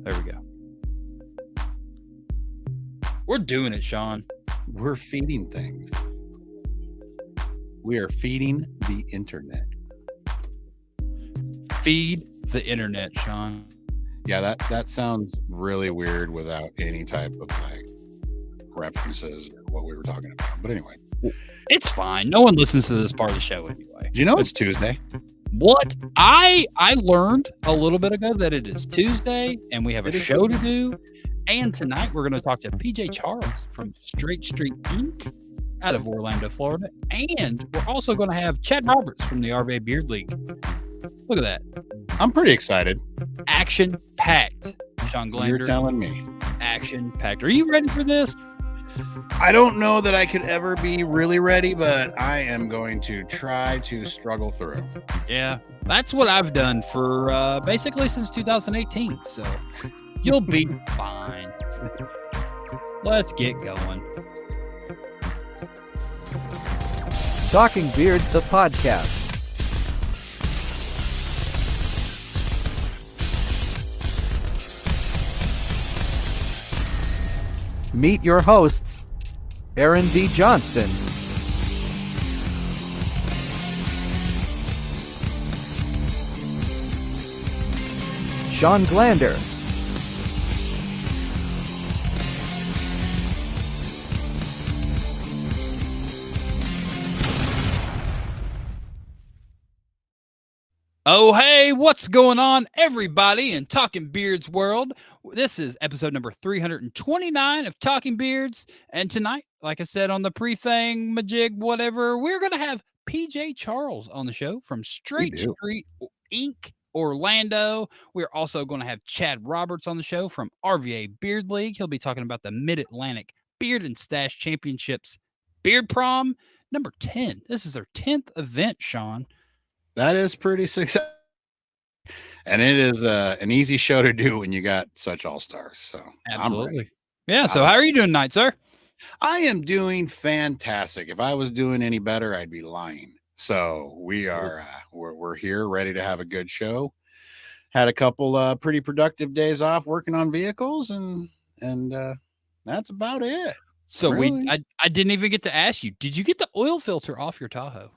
There we go. We're doing it, Shawn. We're feeding things. We are feeding the internet. Feed the internet, Shawn. Yeah, that sounds really weird without any type of like references or what we were talking about. But anyway, it's fine. No one listens to this part of the show anyway. Do you know it's Tuesday? What? I learned a little bit ago that it is Tuesday and we have a show to do. And tonight we're going to talk to PJ Charles from Straight Street Inc. out of Orlando, Florida. And we're also going to have Chad Roberts from the RVA Beard League. Look at that. I'm pretty excited. Action-packed, Shawn Glander. You're telling me. Action-packed. Are you ready for this? I don't know that I could ever be really ready, but I am going to try to struggle through. Yeah, that's what I've done for basically since 2018. So you'll be fine. Let's get going. Talking Beards, the podcast. Meet your hosts, Aaron D. Johnston, Shawn Glander, Oh, hey, what's going on, everybody in Talking Beards world? This is episode number 329 of Talking Beards. And tonight, like I said on the pre-thing, majig, whatever, we're going to have PJ Charles on the show from Straight Street Inc. Orlando. We're also going to have Chad Roberts on the show from RVA Beard League. He'll be talking about the Mid-Atlantic Beard and Stache Championships Beard Prom number 10. This is their 10th event, Shawn. That is pretty successful. And it is an easy show to do when you got such all-stars. So absolutely. Yeah. So how are you doing tonight, sir? I am doing fantastic. If I was doing any better, I'd be lying. So we are we're here ready to have a good show. Had a couple pretty productive days off working on vehicles and that's about it. So really? I didn't even get to ask you, did you get the oil filter off your Tahoe?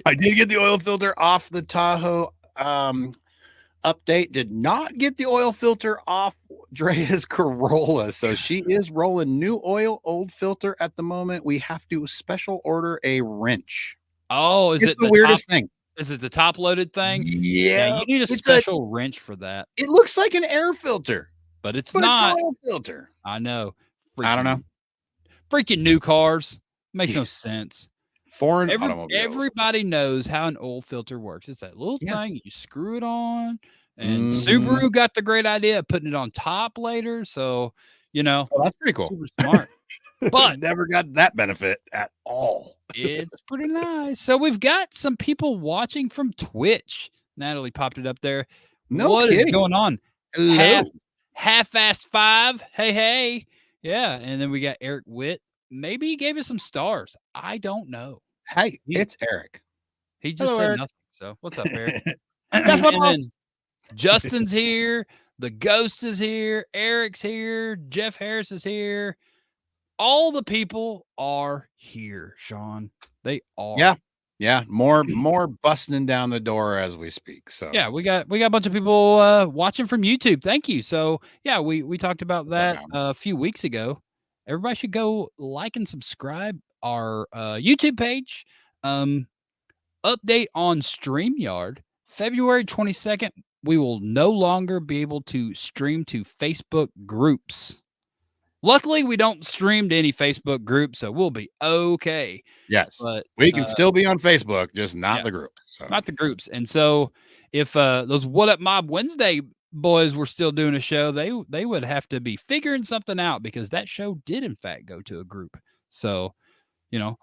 I did get the oil filter off the Tahoe. Update did not get the oil filter off Drea's Corolla. So she is rolling new oil, old filter at the moment. We have to special order a wrench. Oh, it's the weirdest thing. Is it the top loaded thing? Yeah. You need a special wrench for that. It looks like an air filter. But it's not. It's an oil filter. I know. I don't know. Freaking new cars. Makes no sense. Foreign automobiles. Everybody knows how an oil filter works. It's that little thing. You screw it on. And Subaru got the great idea of putting it on top later. So, that's pretty cool. Super smart. But never got that benefit at all. It's pretty nice. So we've got some people watching from Twitch. Natalie popped it up there. What is going on? Half-assed 5. Hey. Yeah. And then we got Eric Witt. Maybe he gave us some stars. I don't know. Hey, it's Eric. He just said nothing. So what's up, Eric? That's what. Justin's here. The Ghost is here. Eric's here. Jeff Harris is here. All the people are here, Shawn. They are. Yeah. More busting down the door as we speak. So yeah, we got a bunch of people watching from YouTube. Thank you. So yeah, we talked about that a few weeks ago. Everybody should go like and subscribe our YouTube page. Update on StreamYard. February 22nd, we will no longer be able to stream to Facebook groups. Luckily, we don't stream to any Facebook groups, so we'll be okay. Yes, but we can still be on Facebook, just not the groups. So. Not the groups. And so if those What Up Mob Wednesday boys were still doing a show, they would have to be figuring something out because that show did in fact go to a group. So,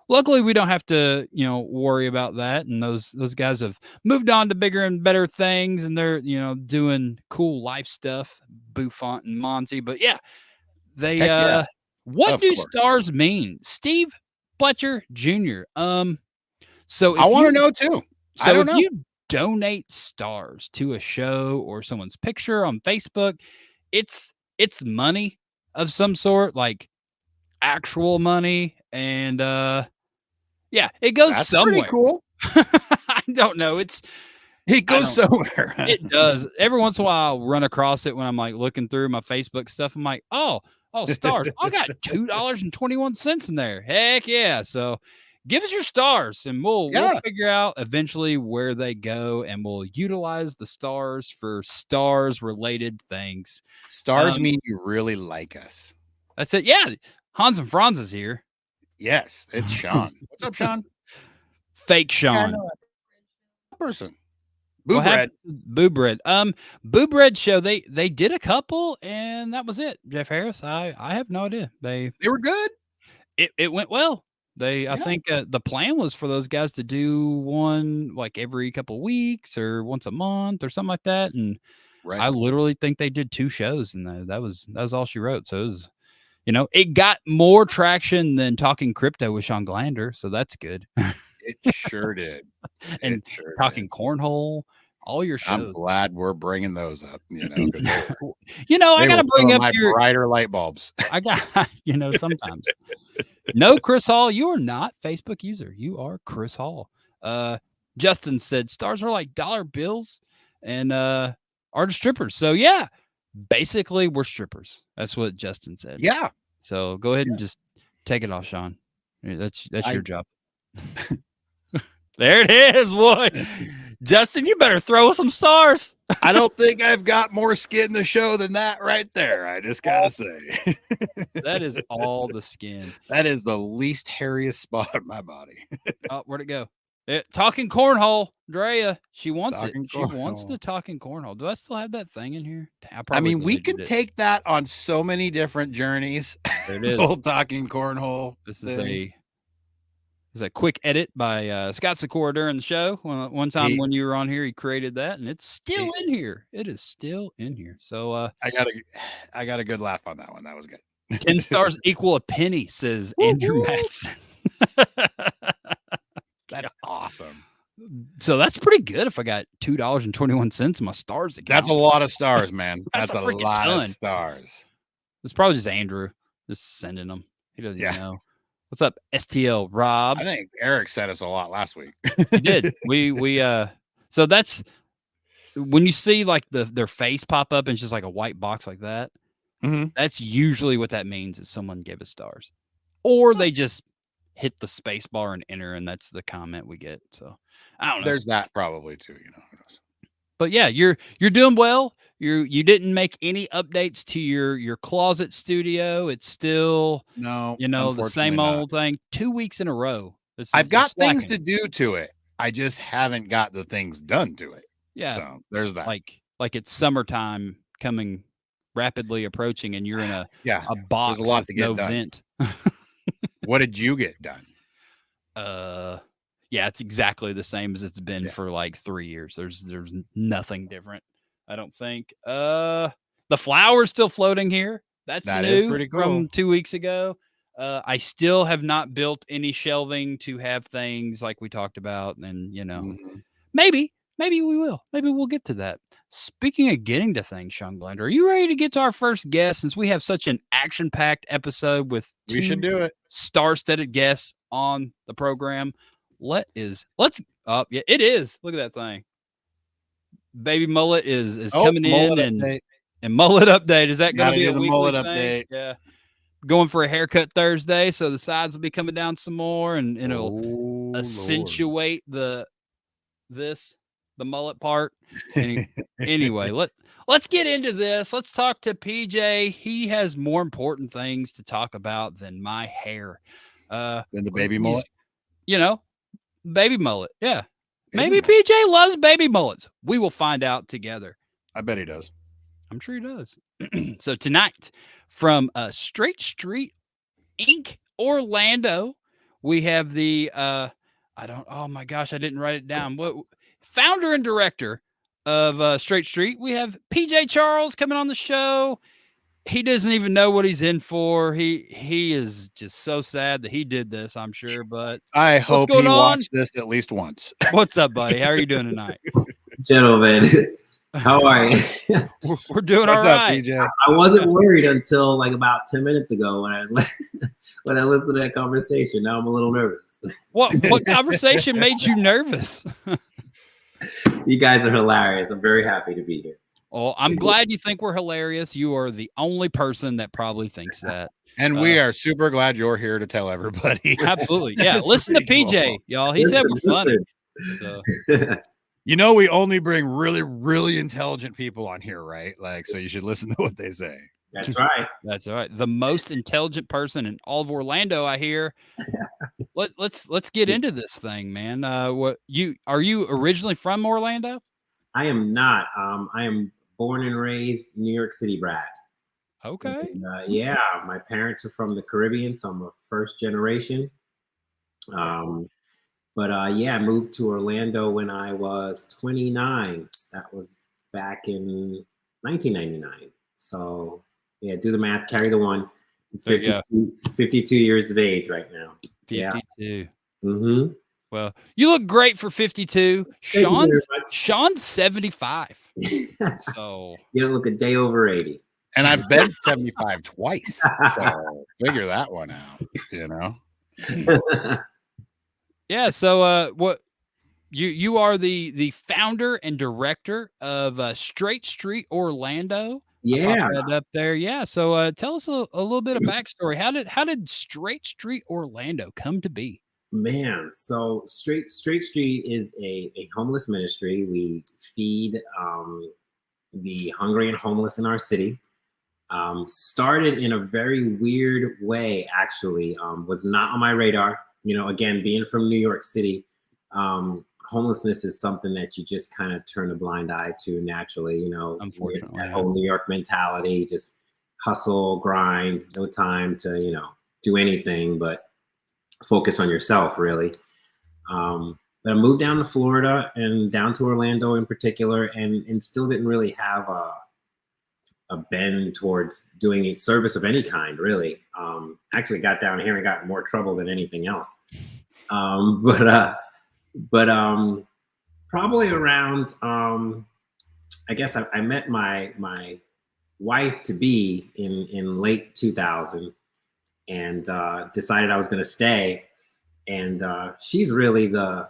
luckily we don't have to, worry about that. And those guys have moved on to bigger and better things and they're, doing cool life stuff, Buffont and Monty. But yeah, what do stars mean? Steve Fletcher Jr. So I want to know too. So I don't know. You donate stars to a show or someone's picture on Facebook, it's money of some sort, like actual money, and yeah, it goes That's somewhere. pretty cool. I don't know. It I goes don't- somewhere. It does. Every once in a while, I'll run across it when I'm like looking through my Facebook stuff. I'm like, oh, stars. I got $2.21 in there. Heck yeah. So give us your stars and we'll figure out eventually where they go, and we'll utilize the stars for stars related things. Stars mean you really like us. That's it. Yeah. Hans and Franz is here. Yes, it's Shawn. What's up, Shawn? Fake Shawn. Person. Boo Bread. Boo Bread. Boo Bread show. They did a couple, and that was it. Jeff Harris. I have no idea. They were good. It went well. I think the plan was for those guys to do one like every couple of weeks or once a month or something like that. And I literally think they did 2 shows, and that was all she wrote. So it was, it got more traction than Talking Crypto with Sean Glander. So that's good. It sure did. And Talking Cornhole, all your shows. I'm glad we're bringing those up. I got to bring up your brighter light bulbs. I got, sometimes. No, Chris Hall, you are not Facebook user. You are Chris Hall. Justin said stars are like dollar bills and are the strippers. So yeah, basically we're strippers. That's what Justin said. Yeah. So go ahead and just take it off, Shawn. That's your job. There it is, boy. Justin, you better throw us some stars. I don't think I've got more skin in the show than that right there. I just gotta say. That is all the skin. That is the least hairiest spot of my body. Oh, where'd it go? Talking Cornhole. Drea, she wants Talking it. She wants the Talking Cornhole. Do I still have that thing in here? I mean, we can take that on so many different journeys. There it is. The whole Talking Cornhole. This is a quick edit by Scott Sikora during the show. One time when you were on here, he created that, and it's still in here. It is still in here. So I got a good laugh on that one. That was good. 10 stars equal a penny, says Andrew Matson. That's awesome. So that's pretty good if I got $2.21 in my stars account. That's a lot of stars, man. That's a lot ton. of stars. It's probably just Andrew just sending them. He doesn't even know. What's up, STL Rob? I think Eric sent us a lot last week. He did. We so that's when you see like their face pop up and it's just like a white box like that. Mm-hmm. That's usually what that means, is someone gave us stars, or they just hit the space bar and enter, and that's the comment we get. So I don't know. There's that probably too, Who knows? But yeah, you're doing well. You didn't make any updates to your closet studio. It's still the same old thing. 2 weeks in a row. I've got things to do to it. I just haven't got the things done to it. Yeah. So there's that. Like it's summertime coming rapidly approaching, and you're in a box. There's a lot to get done. Vent. What did you get done? Yeah, it's exactly the same as it's been for like 3 years. There's nothing different, I don't think. The flower's still floating here. That new is pretty cool. From 2 weeks ago. I still have not built any shelving to have things like we talked about, and maybe we will. Maybe we'll get to that. Speaking of getting to things, Sean Glander, are you ready to get to our first guest? Since we have such an action-packed episode with we should do it. Star-studded guests on the program. It is. Look at that thing. Baby mullet is coming in, and mullet update. Is that going to be a mullet thing? Update? Yeah. Going for a haircut Thursday, so the sides will be coming down some more, and it'll accentuate the mullet part. Anyway, let's get into this. Let's talk to PJ. He has more important things to talk about than my hair. Than the baby mullet? Baby mullet. Yeah. Maybe PJ loves baby mullets. We will find out together. I bet he does. I'm sure he does. So tonight from Straight Street Inc. Orlando, we have the oh my gosh, I didn't write it down. What founder and director of Straight Street. We have PJ Charles coming on the show. He doesn't even know what he's in for. He is just so sad that he did this, I'm sure. But I hope he watched this at least once. What's up, buddy? How are you doing tonight? Gentlemen, How are you? We're doing What's all up, right. PJ? I wasn't worried until like about 10 minutes ago when I when I listened to that conversation. Now I'm a little nervous. What conversation made you nervous? You guys are hilarious. I'm very happy to be here. Oh, I'm glad you think we're hilarious. You are the only person that probably thinks that. And we are super glad you're here to tell everybody. Absolutely. Yeah. That's Listen to pretty PJ, cool. y'all. He said we're funny. So. You know, we only bring really, really intelligent people on here, right? Like, so you should listen to what they say. That's right. That's all right. The most intelligent person in all of Orlando, I hear. Let's get into this thing, man. Are you originally from Orlando? I am not. I am born and raised New York City brat. Okay. And, yeah, my parents are from the Caribbean, so I'm a first generation. But yeah, I moved to Orlando when I was 29. That was back in 1999. So yeah, do the math, carry the one. 52 years of age right now. 52. Yeah. Mm-hmm. Well, you look great for 52. Shawn's 75. So you look a day over 80. And I've been 75 twice. So figure that one out, you know. Yeah, so what you are the founder and director of Straight Street Orlando. Yeah, up there. Yeah. So tell us a little bit of backstory. How did Straight Street Orlando come to be? Man, so Straight Street is a homeless ministry. We feed the hungry and homeless in our city. Started in a very weird way, actually. Was not on my radar. You know, again, being from New York City, homelessness is something that you just kind of turn a blind eye to naturally. You know, unfortunately, that whole New York mentality, just hustle, grind, no time to, you know, do anything but focus on yourself, really. But I moved down to Florida and down to Orlando in particular, and still didn't really have a bend towards doing a service of any kind, really. Actually got down here and got in more trouble than anything else. But probably around, I guess I met my wife to be in late 2000 and decided I was going to stay. And she's really the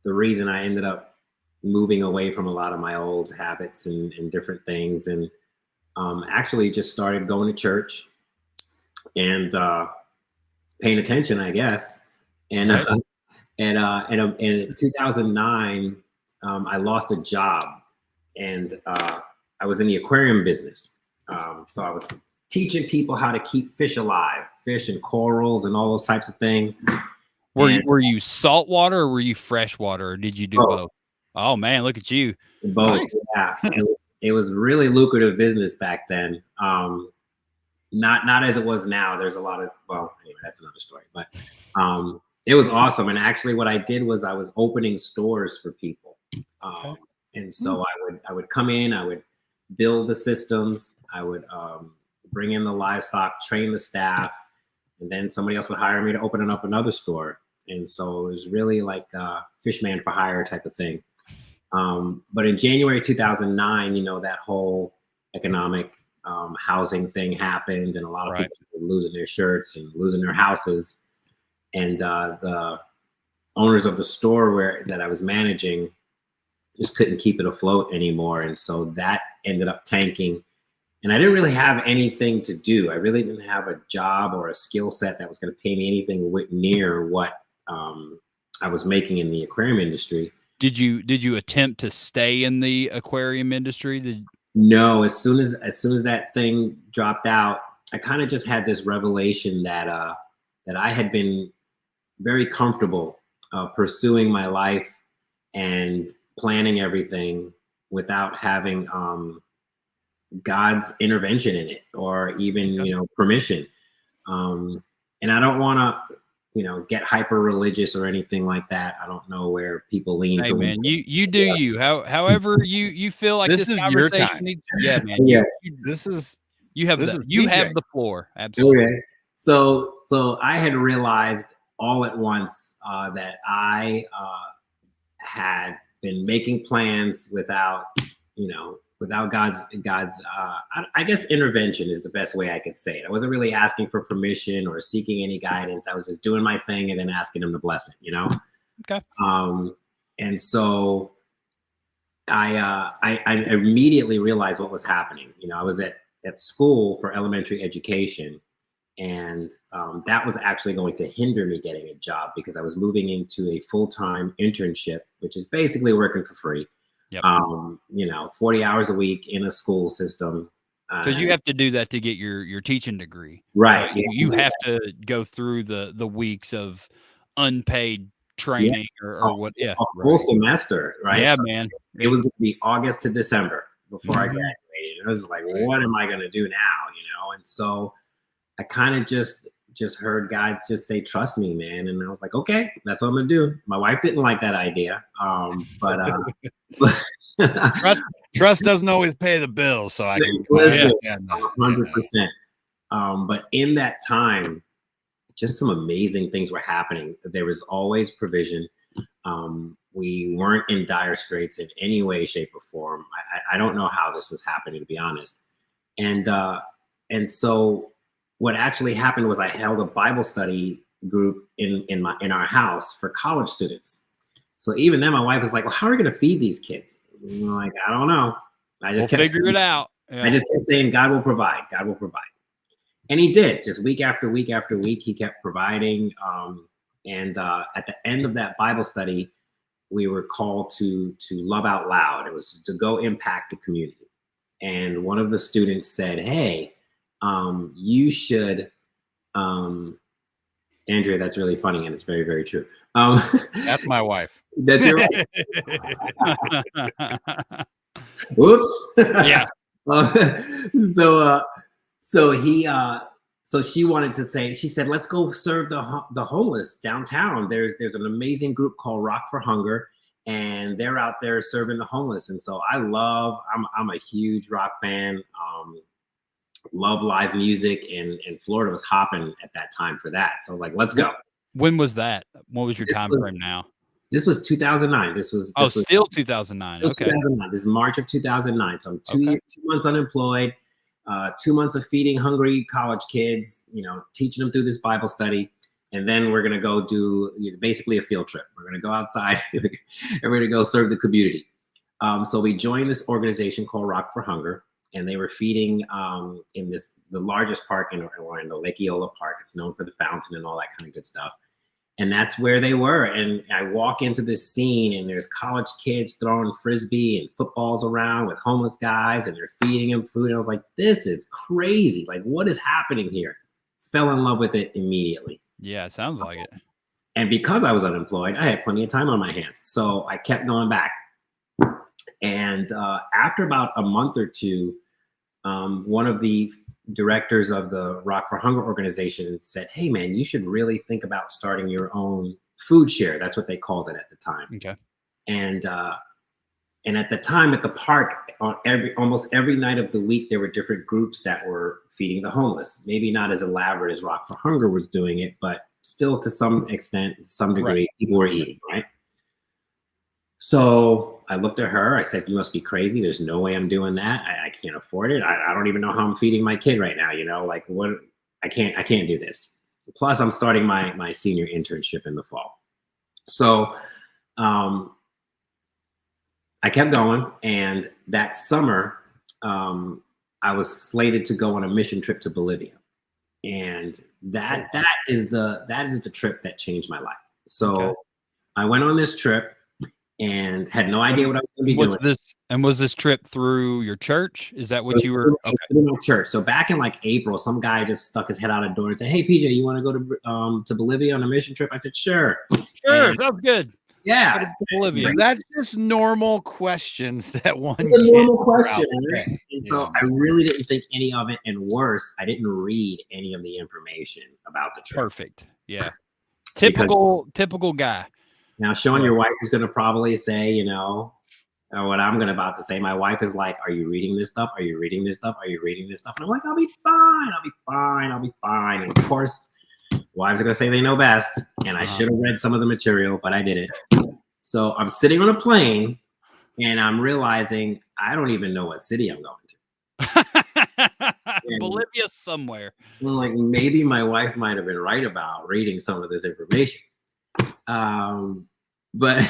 reason I ended up moving away from a lot of my old habits and different things. And actually just started going to church and paying attention, I guess. And in 2009, I lost a job, and I was in the aquarium business. So I was teaching people how to keep fish alive, fish and corals and all those types of things. Were you saltwater or were you freshwater, or did you do both? Oh man, look at you. Both. Nice. Yeah. It was really lucrative business back then. Not as it was now. There's a lot of, well, anyway, that's another story, but it was awesome. And actually what I did was I was opening stores for people. And so I would come in, I would build the systems, I would bring in the livestock, train the staff, and then somebody else would hire me to open up another store. And so it was really like a fishman for hire type of thing. But in January 2009, you know, that whole economic housing thing happened, and a lot of people were losing their shirts and losing their houses. And the owners of the store that I was managing just couldn't keep it afloat anymore. And so that ended up tanking. And I didn't really have anything to do. I really didn't have a job or a skill set that was going to pay me anything near what I was making in the aquarium industry. Did you attempt to stay in the aquarium industry? No, as soon as that thing dropped out, I kind of just had this revelation that I had been very comfortable pursuing my life and planning everything without having God's intervention in it, or even, you know, permission. And I don't want to, you know, get hyper religious or anything like that. I don't know where people lean to. Man, you do you. However you feel like this is conversation your time. needs. Yeah, man. Yeah. You have the floor. Absolutely. Okay. So I had realized all at once that I had been making plans without without God's I guess intervention is the best way I could say it. I wasn't really asking for permission or seeking any guidance. I was just doing my thing and then asking him to bless it, Okay. And so I immediately realized what was happening. I was at school for elementary education, and that was actually going to hinder me getting a job because I was moving into a full-time internship, which is basically working for free. Yep. 40 hours a week in a school system. Because you have to do that to get your teaching degree. Right. You have to go through the weeks of unpaid training or what. Yeah. A full semester, right? Yeah, so man. It was going to be August to December before I graduated. I was like, what am I going to do now? And so I kind of just heard God just say, trust me, man. And I was like, okay, that's what I'm going to do. My wife didn't like that idea. But trust doesn't always pay the bills. So I can 100%. But in that time, just some amazing things were happening. There was always provision. We weren't in dire straits in any way, shape, or form. I don't know how this was happening, to be honest. And so what actually happened was I held a Bible study group in our house for college students. So even then, my wife was like, "Well, how are we going to feed these kids?" And I'm like, "I don't know." I just kept figure it out. Yeah. I just kept saying, "God will provide. God will provide." And he did. Just week after week after week, he kept providing. And at the end of that Bible study, we were called to love out loud. It was to go impact the community. And one of the students said, "Hey, you should," Andrea, that's really funny, and it's very, very true. That's my wife. That's your Whoops. Yeah. So she wanted to say, she said, let's go serve the homeless downtown. There's an amazing group called Rock for Hunger, and they're out there serving the homeless. And so I'm a huge rock fan. Love live music, and Florida was hopping at that time for that. So I was like, let's go. When was that? What was your time frame now? This was 2009. This was still 2009. Okay. 2009. This is March of 2009. So I'm 2 months unemployed, 2 months of feeding hungry college kids, teaching them through this Bible study. And then we're going to go do basically a field trip. We're going to go outside and we're going to go serve the community. So we joined this organization called Rock for Hunger, and they were feeding in the largest park in Orlando, Lake Eola Park. It's known for the fountain and all that kind of good stuff. And that's where they were. And I walk into this scene, and there's college kids throwing Frisbee and footballs around with homeless guys, and they're feeding them food. And I was like, this is crazy. Like, what is happening here? Fell in love with it immediately. Yeah, it sounds like it. And because I was unemployed, I had plenty of time on my hands. So I kept going back. And after about a month or two, one of the directors of the Rock for Hunger organization said, hey, man, you should really think about starting your own food share. That's what they called it at the time. Okay. And at the time at the park, almost every night of the week, there were different groups that were feeding the homeless. Maybe not as elaborate as Rock for Hunger was doing it, but still to some extent, some degree, people were eating, right? So I looked at her. I said, you must be crazy. There's no way I'm doing that. I can't afford it. I don't even know how I'm feeding my kid right now. Like what? I can't do this. Plus, I'm starting my senior internship in the fall. So I kept going. And that summer, I was slated to go on a mission trip to Bolivia. And that is the trip that changed my life. So I went on this trip and had no idea what I was going to be doing. Was this trip through your church? Is that what you were? Through my church. So back in like April, some guy just stuck his head out a door and said, "Hey, PJ, you want to go to Bolivia on a mission trip?" I said, "Sure." Sure, sounds good. Yeah, Bolivia. That's just normal questions that one. It's a normal question. Right? So Yeah. I really didn't think any of it, and worse, I didn't read any of the information about the trip. Perfect. Yeah. Typical guy. Now, Shawn, your wife is going to probably say, what I'm about to say. My wife is like, are you reading this stuff? Are you reading this stuff? Are you reading this stuff? And I'm like, I'll be fine. I'll be fine. I'll be fine. And of course, wives are going to say they know best. And I should have read some of the material, but I didn't. So I'm sitting on a plane and I'm realizing I don't even know what city I'm going to. Bolivia somewhere. Like maybe my wife might have been right about reading some of this information. But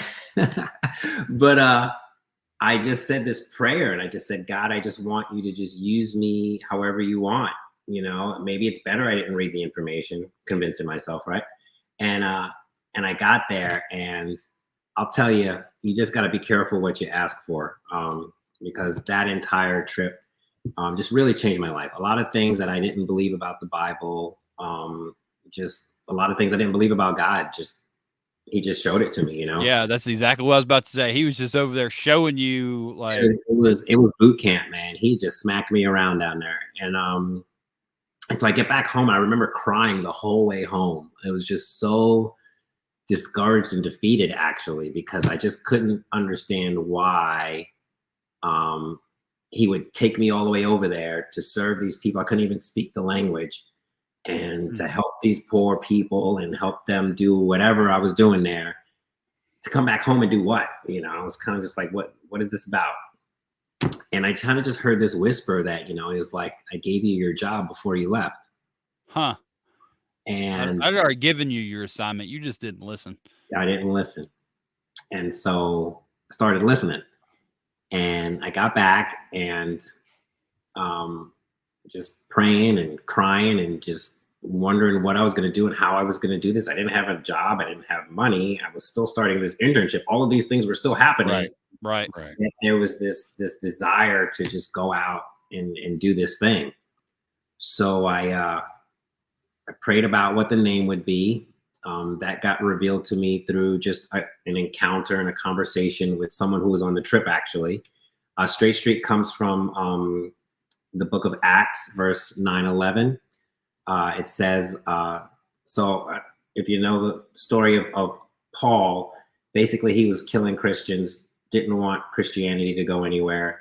I just said this prayer and I just said, God, I just want you to just use me however you want. You know, maybe it's better I didn't read the information, convincing myself, right? And I got there, and I'll tell you, you just got to be careful what you ask for, because that entire trip just really changed my life. A lot of things that I didn't believe about the Bible, just a lot of things I didn't believe about God, he just showed it to me, you know? Yeah, that's exactly what I was about to say. He was just over there showing you, like, it was boot camp, man. He just smacked me around down there. And so I get back home. I remember crying the whole way home. It was just so discouraged and defeated, actually, because I just couldn't understand why he would take me all the way over there to serve these people. I couldn't even speak the language, and to help these poor people and help them do whatever I was doing there, to come back home and do what? You know, I was kind of just like, what is this about? And I kind of just heard this whisper that, you know, it was like, I gave you your job before you left. Huh. And I'd already given you your assignment. You just didn't listen. I didn't listen. And so I started listening. And I got back and just praying and crying and just wondering what I was going to do and how I was going to do this. I didn't have a job. I didn't have money. I was still starting this internship. All of these things were still happening. Right. And there was this desire to just go out and do this thing. So I prayed about what the name would be. That got revealed to me through just an encounter and a conversation with someone who was on the trip, actually. Straight Street comes from the book of Acts, verse 9:11. It says, if you know the story of Paul, basically he was killing Christians, didn't want Christianity to go anywhere.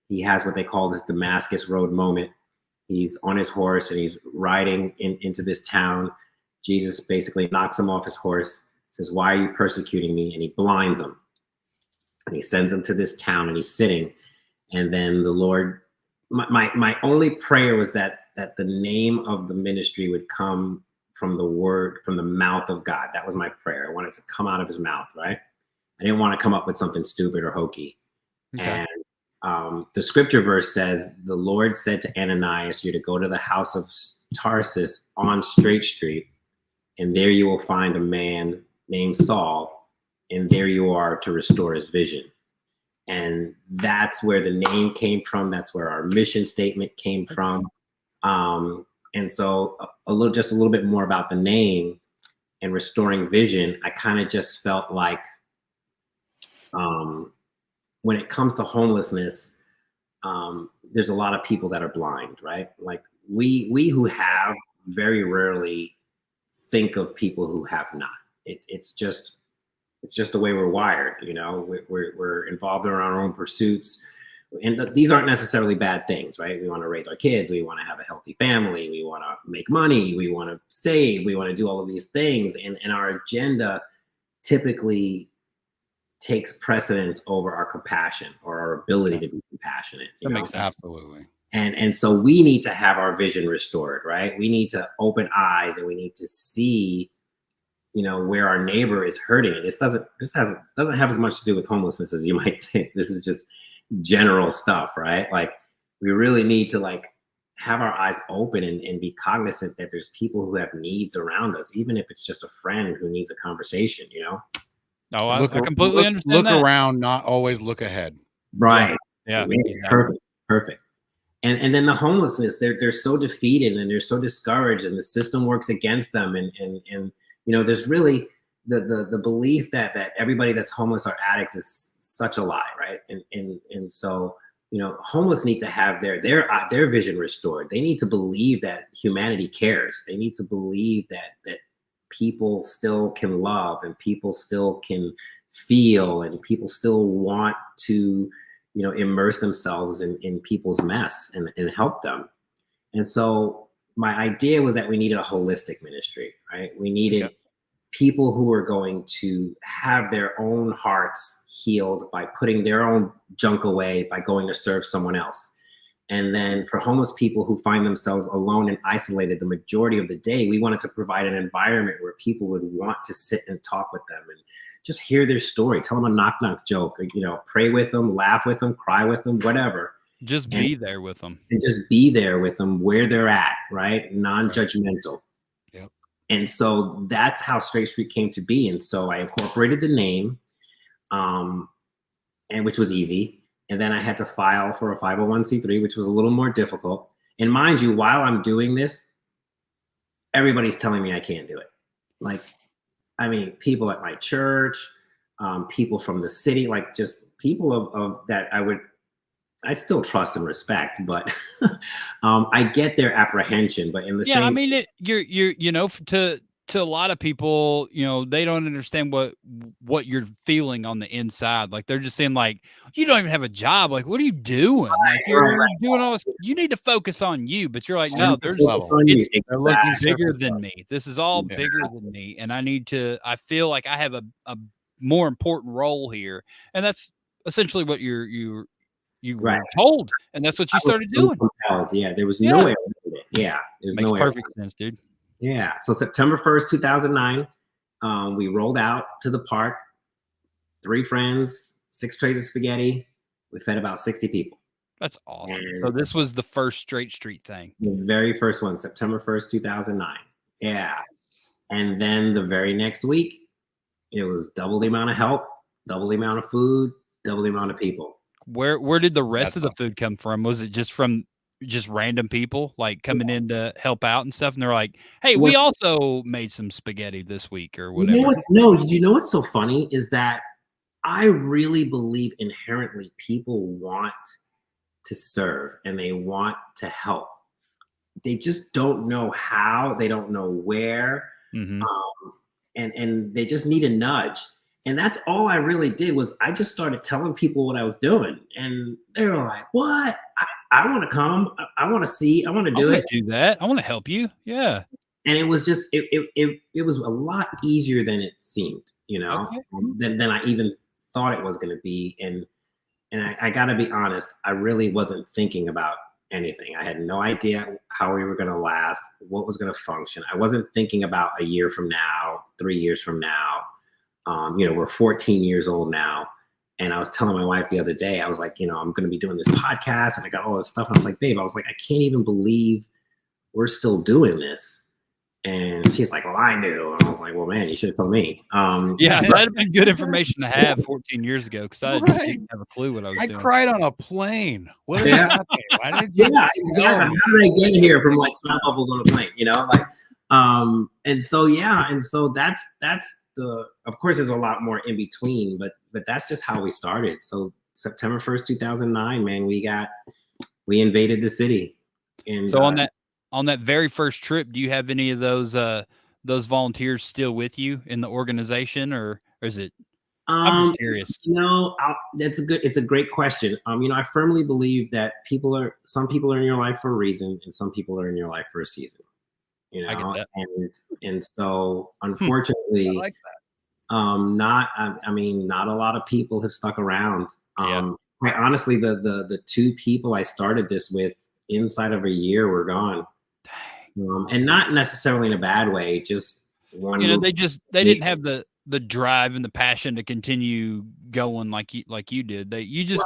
He has what they call this Damascus Road moment. He's on his horse and he's riding into this town. Jesus basically knocks him off his horse, says, "Why are you persecuting me?" And he blinds him. And he sends him to this town and he's sitting. And then the Lord, my only prayer was that the name of the ministry would come from the word, from the mouth of God. That was my prayer. I wanted it to come out of his mouth, right? I didn't want to come up with something stupid or hokey. Okay. And the scripture verse says, the Lord said to Ananias, "You're to go to the house of Tarsus on Straight Street, and there you will find a man named Saul, and there you are to restore his vision." And that's where the name came from. That's where our mission statement came from. And so just a little bit more about the name and restoring vision. I kind of just felt like when it comes to homelessness, there's a lot of people that are blind, right? Like we who have very rarely think of people who have not. It's just the way we're wired, you know. We're involved in our own pursuits, and these aren't necessarily bad things, right? We want to raise our kids, we want to have a healthy family, we want to make money, we want to save, we want to do all of these things, and our agenda typically takes precedence over our compassion or our ability to be compassionate. That makes sense. Absolutely. And so we need to have our vision restored, right? We need to open eyes and we need to see, you know, where our neighbor is hurting. This doesn't have as much to do with homelessness as you might think. This is just general stuff, right? Like we really need to like have our eyes open and be cognizant that there's people who have needs around us, even if it's just a friend who needs a conversation, you know? Oh, I completely understand look that. around, not always look ahead. Right. Yeah. Perfect. And then the homelessness, they're so defeated and they're so discouraged and the system works against them. And you know, there's really the belief that everybody that's homeless are addicts is such a lie, right? And so, you know, homeless need to have their vision restored. They need to believe that humanity cares. They need to believe that people still can love and people still can feel and people still want to, you know, immerse themselves in people's mess and help them. And so my idea was that we needed a holistic ministry, right? We needed people who are going to have their own hearts healed by putting their own junk away by going to serve someone else. And then for homeless people who find themselves alone and isolated the majority of the day, we wanted to provide an environment where people would want to sit and talk with them and just hear their story, tell them a knock-knock joke, you know, pray with them, laugh with them, cry with them, whatever. Just be there with them. And just be there with them where they're at, right? Non-judgmental. Yep. And so that's how Straight Street came to be. And so I incorporated the name, and which was easy. And then I had to file for a 501c3, which was a little more difficult. And mind you, while I'm doing this, everybody's telling me I can't do it. Like, I mean, people at my church, people from the city, like just people of that I still trust and respect, but I get their apprehension. But in the same, I mean, you're you know, to a lot of people, you know, they don't understand what you're feeling on the inside. Like they're just saying, like, you don't even have a job. Like, what are you doing? Like you're doing all this. You need to focus on you. But you're like, no, they're looking bigger than me. This is all bigger than me, and I feel like I have a more important role here, and that's essentially what you were told, and that's what you started doing. Compelled. Yeah, there was no way around it. Yeah, there's makes no perfect sense, dude. Yeah. So September 1st, 2009, we rolled out to the park. 3 friends, 6 trays of spaghetti. We fed about 60 people. That's awesome. And so this was the first Straight Street thing. The very first one, September 1st, 2009. Yeah. And then the very next week, it was double the amount of help, double the amount of food, double the amount of people. Where did the rest of the food come from? Was it just from random people like coming in to help out and stuff? And they're like, hey, we also made some spaghetti this week or whatever. Did you know what's so funny is that I really believe inherently people want to serve and they want to help. They just don't know how, they don't know where, and they just need a nudge. And that's all I really did was I just started telling people what I was doing. And they were like, what? I want to come. I want to see. I want to do it. Do that. I want to help you. Yeah. And it was just, it was a lot easier than it seemed, you know, than I even thought it was going to be. And I got to be honest, I really wasn't thinking about anything. I had no idea how we were going to last, what was going to function. I wasn't thinking about a year from now, 3 years from now. You know, we're 14 years old now. And I was telling my wife the other day, I was like, you know, I'm going to be doing this podcast and I got all this stuff. And I was like, babe, I can't even believe we're still doing this. And she's like, well, I knew. And I was like, well, man, you should have told me. Yeah, that'd have been good information to have 14 years ago because I didn't have a clue what I was doing. I cried on a plane. What is happening? Why did you how did I get here from like snot bubbles on a plane? You know, like, and so that's of course, there's a lot more in between, but that's just how we started. So September 1st, 2009, man, we invaded the city. And so on that very first trip, do you have any of those volunteers still with you in the organization, or is it? I'm curious. You know, it's a great question. You know, I firmly believe that some people are in your life for a reason, and some people are in your life for a season. You know, I get that. And so unfortunately, I like that. Not a lot of people have stuck around. Quite honestly, the 2 people I started this with inside of a year were gone. And not necessarily in a bad way, just one. You know, they didn't have the drive and the passion to continue going like you did.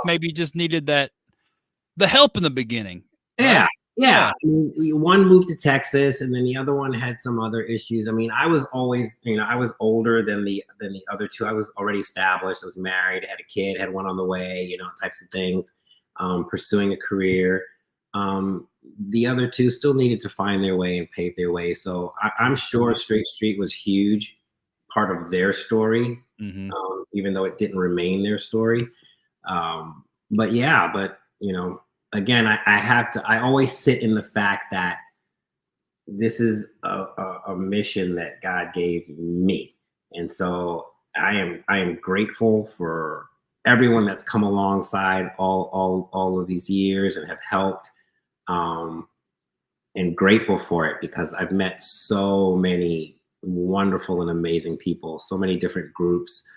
Maybe just needed the help in the beginning. Right? Yeah. I mean, one moved to Texas, and then the other one had some other issues. I mean, I was always, you know, I was older than the other 2. I was already established. I was married, had a kid, had one on the way, you know, types of things. Pursuing a career. The other 2 still needed to find their way and pave their way. So I'm sure Straight Street was huge part of their story, even though it didn't remain their story. But you know. Again, I always sit in the fact that this is a mission that God gave me. And so I am grateful for everyone that's come alongside all of these years and have helped, and grateful for it because I've met so many wonderful and amazing people, so many different groups,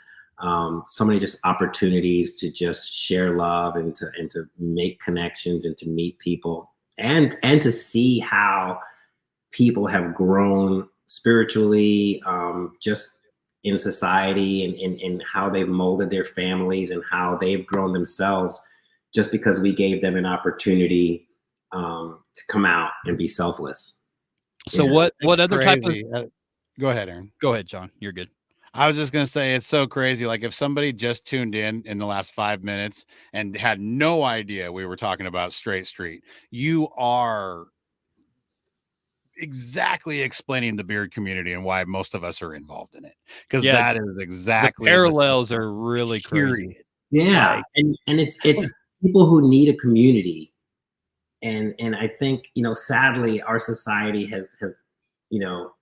so many just opportunities to just share love and to make connections and to meet people and to see how people have grown spiritually, just in society and how they've molded their families and how they've grown themselves just because we gave them an opportunity to come out and be selfless. So Yeah. what other type of Go ahead, Aaron. Go ahead, Shawn. You're good. I was just going to say, it's so crazy. Like if somebody just tuned in the last 5 minutes and had no idea we were talking about Straight Street, you are exactly explaining the beard community and why most of us are involved in it. Because that is exactly the parallels are really crazy. Yeah. And it's people who need a community. And I think, sadly, our society has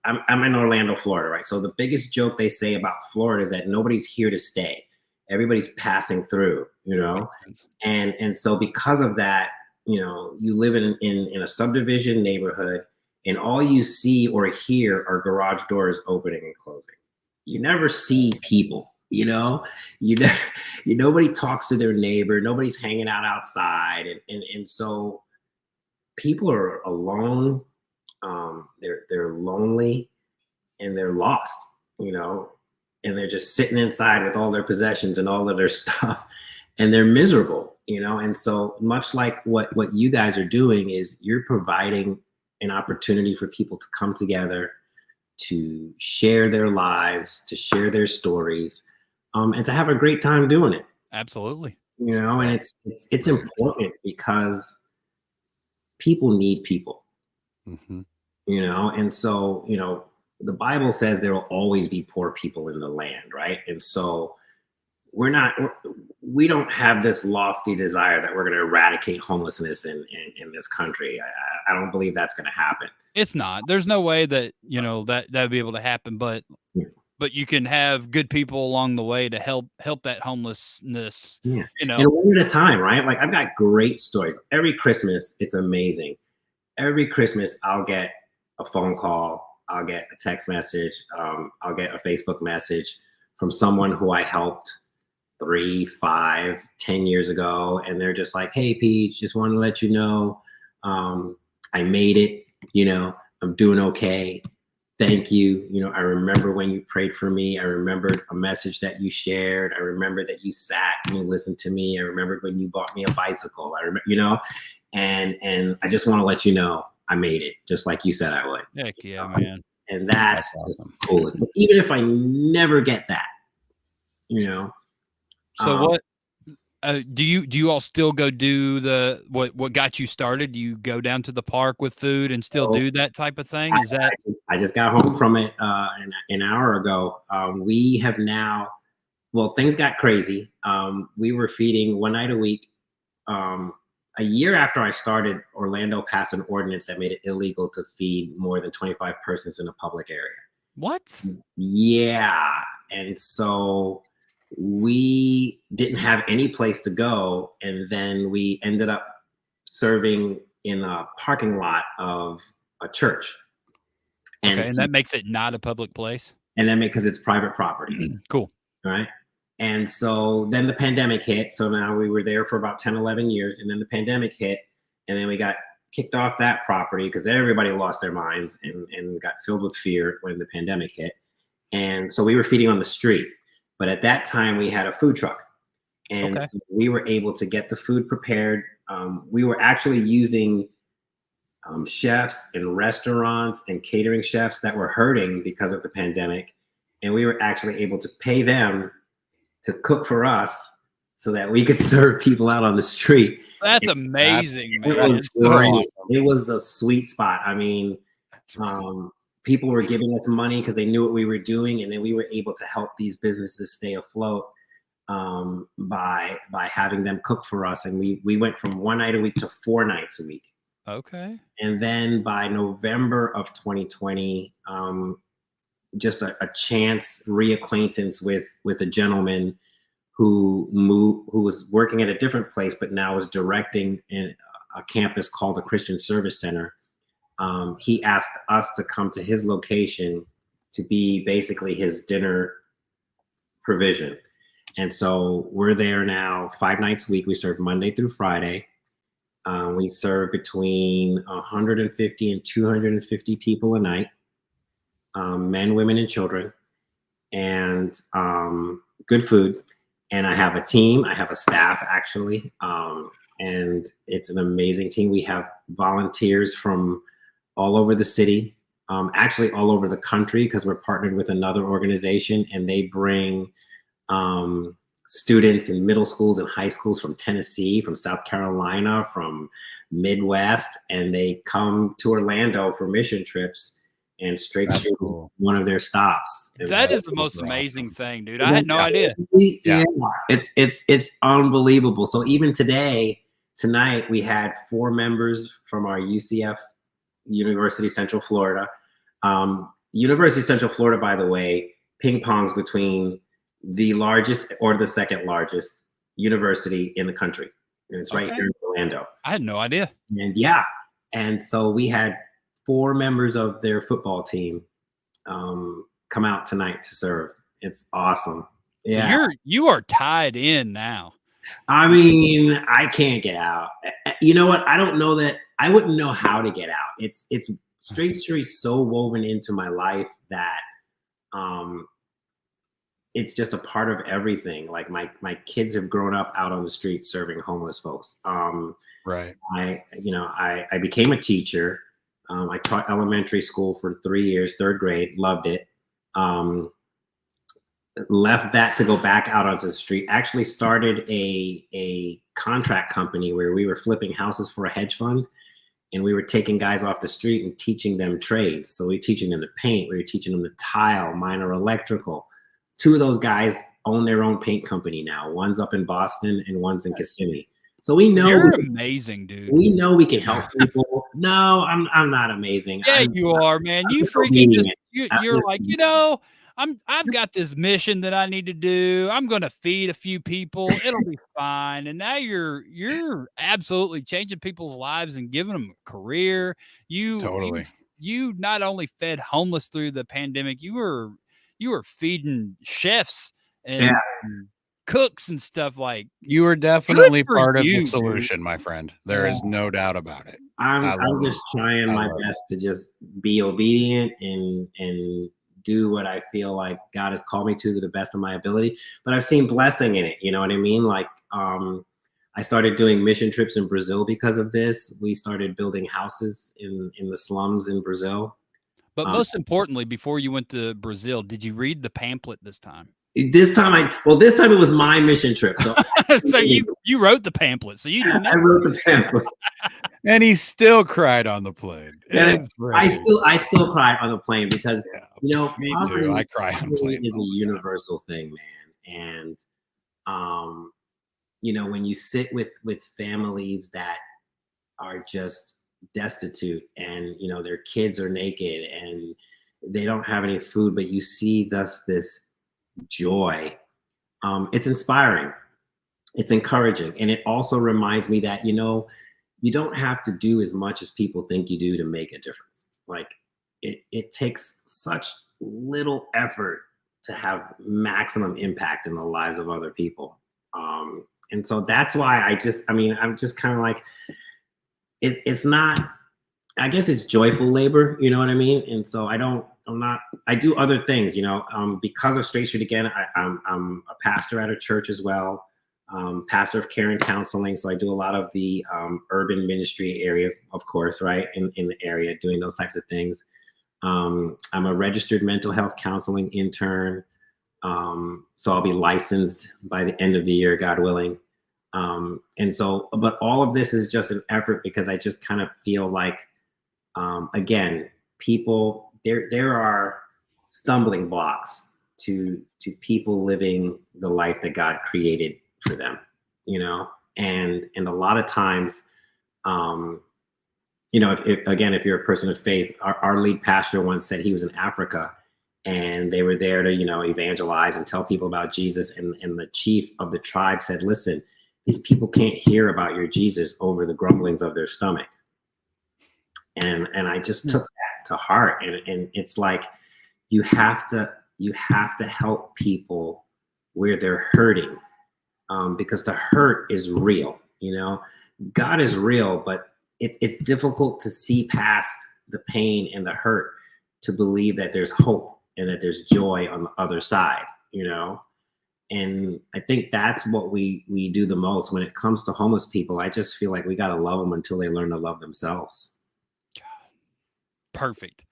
I'm in Orlando, Florida, right? So the biggest joke they say about Florida is that nobody's here to stay. Everybody's passing through, and so because of that, you live in a subdivision neighborhood and all you see or hear are garage doors opening and closing. You never see people, nobody talks to their neighbor. Nobody's hanging out outside. And so people are alone. They're lonely and they're lost, and they're just sitting inside with all their possessions and all of their stuff, and they're miserable, and so much like what you guys are doing is you're providing an opportunity for people to come together, to share their lives, to share their stories, and to have a great time doing it. Absolutely. And it's important because people need people. Mm-hmm. And so, the Bible says there will always be poor people in the land, right? And so we don't have this lofty desire that we're going to eradicate homelessness in this country. I don't believe that's going to happen. It's not. There's no way that, that'd be able to happen, but you can have good people along the way to help that homelessness, And one at a time, right? Like I've got great stories. Every Christmas, it's amazing. Every Christmas, I'll get a phone call, I'll get a text message, I'll get a Facebook message from someone who I helped 3, 5, 10 years ago. And they're just like, hey, Pete, just wanted to let you know, I made it, I'm doing okay. Thank you. I remember when you prayed for me. I remembered a message that you shared. I remember that you sat and you listened to me. I remembered when you bought me a bicycle. I remember, and I just want to let you know I made it, just like you said I would. Heck yeah, man. And that's just the coolest. But even if I never get that, So what do you all still go do what got you started? Do you go down to the park with food and still do that type of thing? Is that I just got home from it an hour ago. We have now, well, things got crazy. We were feeding one night a week. A year after I started, Orlando passed an ordinance that made it illegal to feed more than 25 persons in a public area. What? Yeah. And so we didn't have any place to go. And then we ended up serving in a parking lot of a church. And that makes it not a public place? And then because it's private property. Cool. Right. And so then the pandemic hit. So now we were there for about 10, 11 years. And then the pandemic hit. And then we got kicked off that property because everybody lost their minds and got filled with fear when the pandemic hit. And so we were feeding on the street. But at that time, we had a food truck. And so we were able to get the food prepared. We were actually using chefs and restaurants and catering chefs that were hurting because of the pandemic. And we were actually able to pay them to cook for us so that we could serve people out on the street. That's amazing, man. It was great. It was the sweet spot. I mean, people were giving us money because they knew what we were doing, and then we were able to help these businesses stay afloat by having them cook for us. And we went from one night a week to 4 nights a week. Okay. And then by November of 2020, just a chance reacquaintance with a gentleman who was working at a different place, but now is directing a campus called the Christian Service Center. He asked us to come to his location to be basically his dinner provision. And so we're there now 5 nights a week. We serve Monday through Friday. We serve between 150 and 250 people a night, men, women, and children, and good food. And I have a team. I have a staff, actually, and it's an amazing team. We have volunteers from all over the city, actually all over the country, because we're partnered with another organization, and they bring students in middle schools and high schools from Tennessee, from South Carolina, from Midwest, and they come to Orlando for mission trips. And Straight Street is one of their stops. That is the most amazing thing, dude. I had no idea. Yeah, it's unbelievable. So even tonight, we had 4 members from our UCF, University Central Florida. University Central Florida, by the way, ping pongs between the largest or the second largest university in the country. And it's right here in Orlando. I had no idea. And so we had 4 members of their football team come out tonight to serve. It's awesome. So you are tied in now. I mean, I can't get out. You know what? I don't know that I wouldn't know how to get out. It's Straight Street so woven into my life that it's just a part of everything. Like my kids have grown up out on the street serving homeless folks. Right. I became a teacher. I taught elementary school for 3 years, 3rd grade, loved it. Left that to go back out onto the street. Actually started a contract company where we were flipping houses for a hedge fund, and we were taking guys off the street and teaching them trades. So we were teaching them to paint, we were teaching them to tile, minor electrical. 2 of those guys own their own paint company now. One's up in Boston and one's in Kissimmee. So we know you're amazing, dude. We know we can help people. No, I'm not amazing. Yeah, you are, man. You freaking you're like, I've got this mission that I need to do. I'm going to feed a few people. It'll be fine. And now you're absolutely changing people's lives and giving them a career. You not only fed homeless through the pandemic, you were feeding chefs and cooks and stuff. Like, you are definitely part of the solution, my friend. There is no doubt about it. I'm just trying my best to just be obedient and do what I feel like God has called me to the best of my ability. But I've seen blessing in it. You know what I mean? Like, I started doing mission trips in Brazil because of this. We started building houses in the slums in Brazil. But most importantly, before you went to Brazil, did you read the pamphlet this time? This time it was my mission trip. So, so you wrote the pamphlet. So I wrote the pamphlet. And he still cried on the plane. I still cried on the plane because me too. I cry on the plane. Is a universal thing, man. And when you sit with families that are just destitute and their kids are naked and they don't have any food, but you see this joy, it's inspiring, it's encouraging, and it also reminds me that you don't have to do as much as people think you do to make a difference. Like it takes such little effort to have maximum impact in the lives of other people, and so that's why I'm just kind of like it's not, I guess it's joyful labor, you know what I mean? And so I do other things, because of Straight Street again. I'm a pastor at a church as well, pastor of care and counseling. So I do a lot of the urban ministry areas, of course, right, in the area, doing those types of things. I'm a registered mental health counseling intern. So I'll be licensed by the end of the year, God willing. But all of this is just an effort because I just kind of feel like, again, people, there are stumbling blocks to people living the life that God created for them, and a lot of times, if you're a person of faith, our lead pastor once said he was in Africa and they were there to, evangelize and tell people about Jesus. And the chief of the tribe said, listen, these people can't hear about your Jesus over the grumblings of their stomach. And I just took that to heart. And it's like, you have to help people where they're hurting, because the hurt is real. God is real, but it's difficult to see past the pain and the hurt to believe that there's hope and that there's joy on the other side. And I think that's what we do the most when it comes to homeless people. I just feel like we got to love them until they learn to love themselves. Perfect.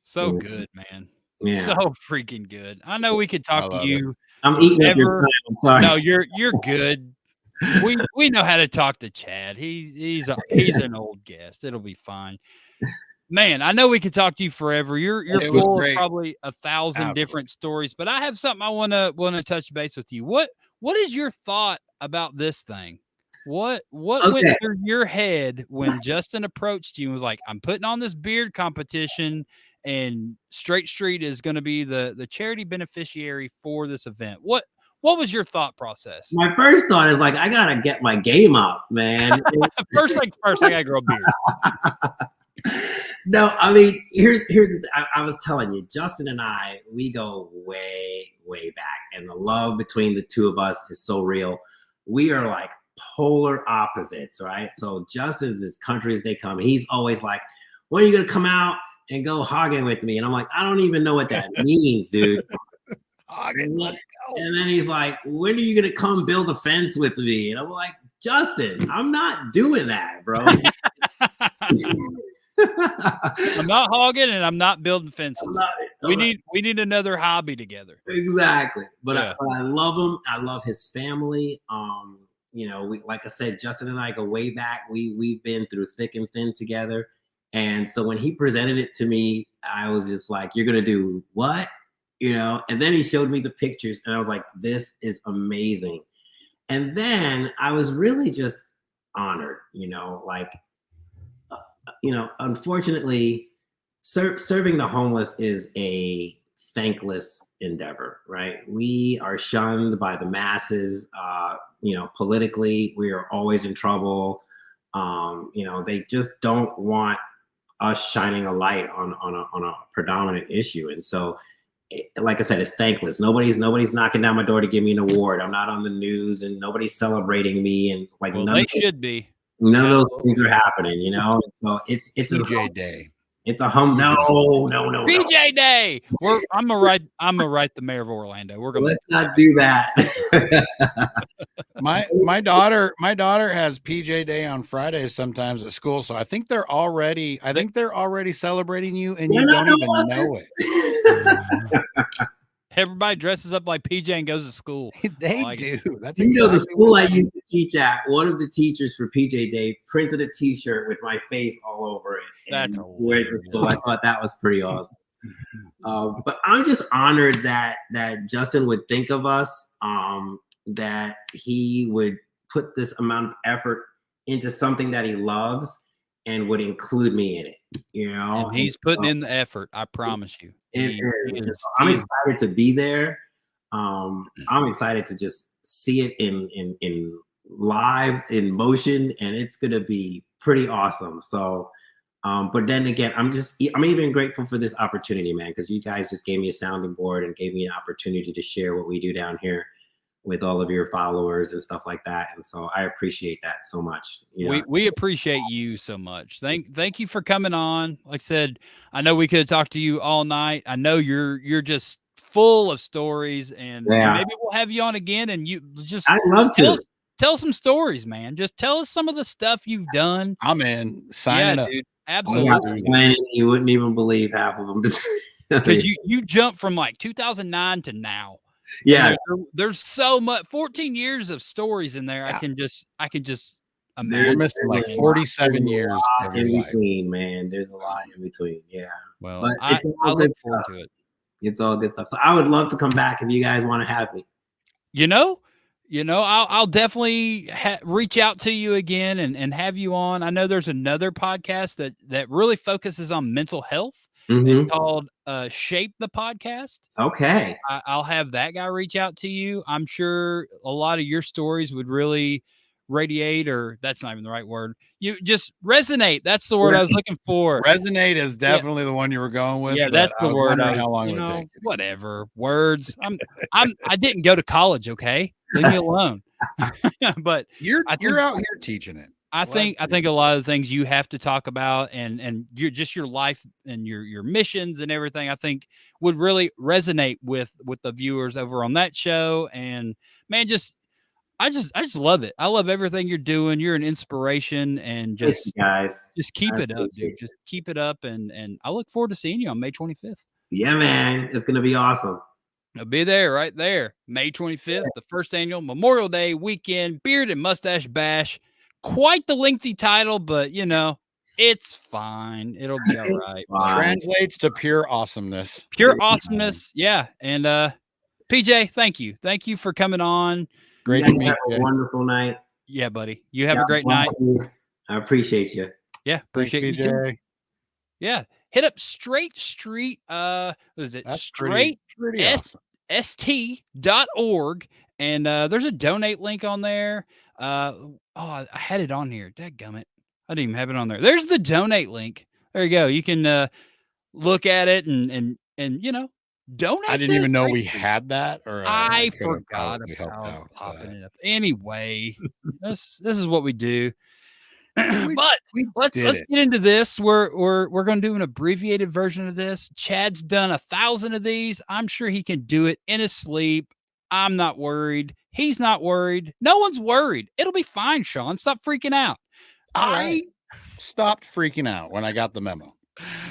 So good, man. Yeah. So freaking good. I know we could talk to you. I'm eating at your time. I'm sorry. No, you're good. We know how to talk to Chad. He's an old guest. It'll be fine. Man, I know we could talk to you forever. You're full of probably 1,000 different stories, but I have something I want to touch base with you. What is your thought about this thing? What went through your head when Justin approached you and was like, "I'm putting on this beard competition, and Straight Street is going to be the charity beneficiary for this event"? What was your thought process? My first thought is like, I gotta get my game up, man. First, I gotta grow a beard. No, I mean, here's I was telling you, Justin and I, we go way, way back, and the love between the two of us is so real. We are like polar opposites, right? So Justin's as country as they come. He's always like, "When are you gonna come out and go hogging with me?" And I'm like, "I don't even know what that means, dude." And then he's like, "When are you gonna come build a fence with me?" And I'm like, "Justin, I'm not doing that, bro." I'm not hogging and I'm not building fences. We need another hobby together. Exactly. But I love him. I love his family. We, like I said, Justin and I go way back. We've been through thick and thin together. And so when he presented it to me, I was just like, "You're gonna do what?" And then he showed me the pictures and I was like, "This is amazing." And then I was really just honored, unfortunately, serving the homeless is a thankless endeavor, right? We are shunned by the masses. Politically, we are always in trouble. They just don't want us shining a light on a predominant issue. And so, like I said, it's thankless. Nobody's knocking down my door to give me an award. I'm not on the news, and nobody's celebrating me. And like, they should be. None of those things are happening, So it's PJ Day. It's a no. PJ Day. I'm gonna write the mayor of Orlando. Let's not do that. my daughter has PJ Day on Fridays sometimes at school, so I think they're already celebrating you, and you don't even know it. Everybody dresses up like PJ and goes to school. They do. That's the school I used to teach at. One of the teachers for PJ Day printed a T-shirt with my face all over it. That's where the school. I thought that was pretty awesome. But I'm just honored that Justin would think of us. That he would put this amount of effort into something that he loves and would include me in it. And he's putting in the effort. I promise you. I'm excited to be there. I'm excited to just see it in live, in motion, and it's gonna be pretty awesome. So, but then again, I'm even grateful for this opportunity, man, because you guys just gave me a sounding board and gave me an opportunity to share what we do down here with all of your followers and stuff like that. And so I appreciate that so much. We appreciate you so much. Thank you for coming on. Like I said, I know we could have talked to you all night. I know you're just full of stories, and maybe we'll have you on again, and you just I'd love to tell some stories, man. Just tell us some of the stuff you've done. I'm in. Signing up. Dude, absolutely. You wouldn't even believe half of them. Because you jumped from like 2009 to now. Yeah, there's so much. 14 years of stories in there. Yeah. I can just imagine. We're missing like 47 years in between, man. There's a lot in between. Yeah. Well, but I look forward to it. It's all good stuff. So I would love to come back if you guys want to have me. I'll definitely reach out to you again and have you on. I know there's another podcast that really focuses on mental health. Mm-hmm. It's called Shape the Podcast. Okay. I'll have that guy reach out to you. I'm sure a lot of your stories would really radiate, or that's not even the right word. You just resonate. That's the word I was looking for. Resonate is definitely the one you were going with. Yeah, that's the I was word. wondering how long it would take. Whatever words. I didn't go to college. Okay, leave me alone. But you're out here teaching it. I think a lot of the things you have to talk about and your life and your missions and everything, I think would really resonate with the viewers over on that show. And man, I just love it. I love everything you're doing. You're an inspiration, and just keep it up, dude. Just keep it up, and I look forward to seeing you on May 25th. Yeah, man, it's gonna be awesome. I'll be there, right there, May 25th, the first annual Memorial Day weekend Beard and Mustache Bash. Quite the lengthy title, but it's fine. It'll be all right. Translates to pure awesomeness. Pure awesomeness, yeah. And PJ, thank you for coming on. Great to meet you. Have a wonderful night. Yeah, buddy. You have a great night. I appreciate you. Yeah, appreciate you too. Yeah, hit up Straight Street. What is it? That's Straight pretty awesome. st.org, and there's a donate link on there. I had it on here. Dadgummit. I didn't even have it on there. There's the donate link. There you go. You can look at it and donate. I didn't even know we had that, or I forgot about popping it up. Anyway, this is what we do. But let's get into this. We're going to do an abbreviated version of this. Chad's done 1,000 of these. I'm sure he can do it in his sleep. I'm not worried. He's not worried. No one's worried. It'll be fine, Shawn. Stop freaking out. I stopped freaking out when I got the memo.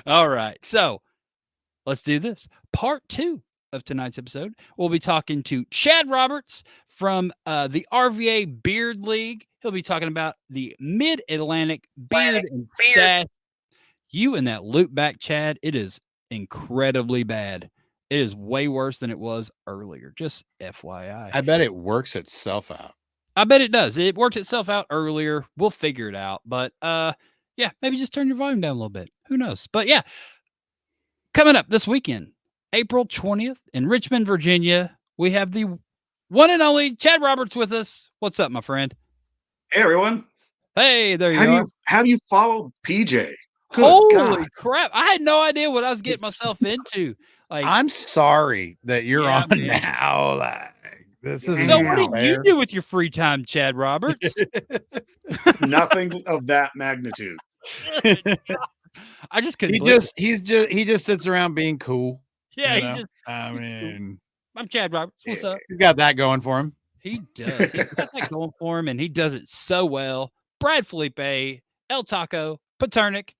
All right. So let's do this. Part 2 of tonight's episode. We'll be talking to Chad Roberts from the RVA Beard League. He'll be talking about the Mid-Atlantic Beard and Stache. You and that loop back, Chad, it is incredibly bad. It is way worse than it was earlier. Just FYI. I bet it works itself out. I bet it does. It worked itself out earlier. We'll figure it out. But yeah, maybe just turn your volume down a little bit. Who knows? But yeah, coming up this weekend, April 20th in Richmond, Virginia, we have the one and only Chad Roberts with us. What's up, my friend? Hey, everyone. Hey, there you are. How do you follow PJ? Good Holy God. crap. I had no idea what I was getting myself into. Like, I'm sorry that you're on now. Like, this is so what did you do with your free time, Chad Roberts? Nothing of that magnitude. I just couldn't. He just sits around being cool. Yeah, I'm Chad Roberts. What's up? He's got that going for him. He does. He's got that going for him, and he does it so well. Brad Felipe, El Taco, Paternic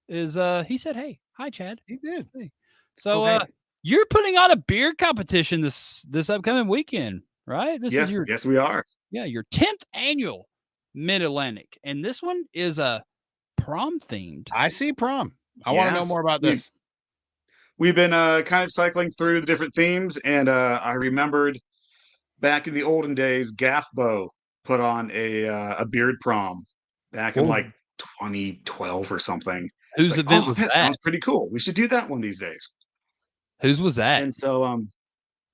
is he said, "Hey, hi, Chad." He did. Hey. So you're putting on a beard competition this upcoming weekend, right? Yes, we are. Yeah, your 10th annual Mid-Atlantic, and this one is a prom themed. I see prom. I want to know more about this. We've been kind of cycling through the different themes, and I remembered back in the olden days, Gaffbo put on a beard prom back in like 2012 or something. Whose event was that? Sounds pretty cool. We should do that one these days. Whose was that? And so,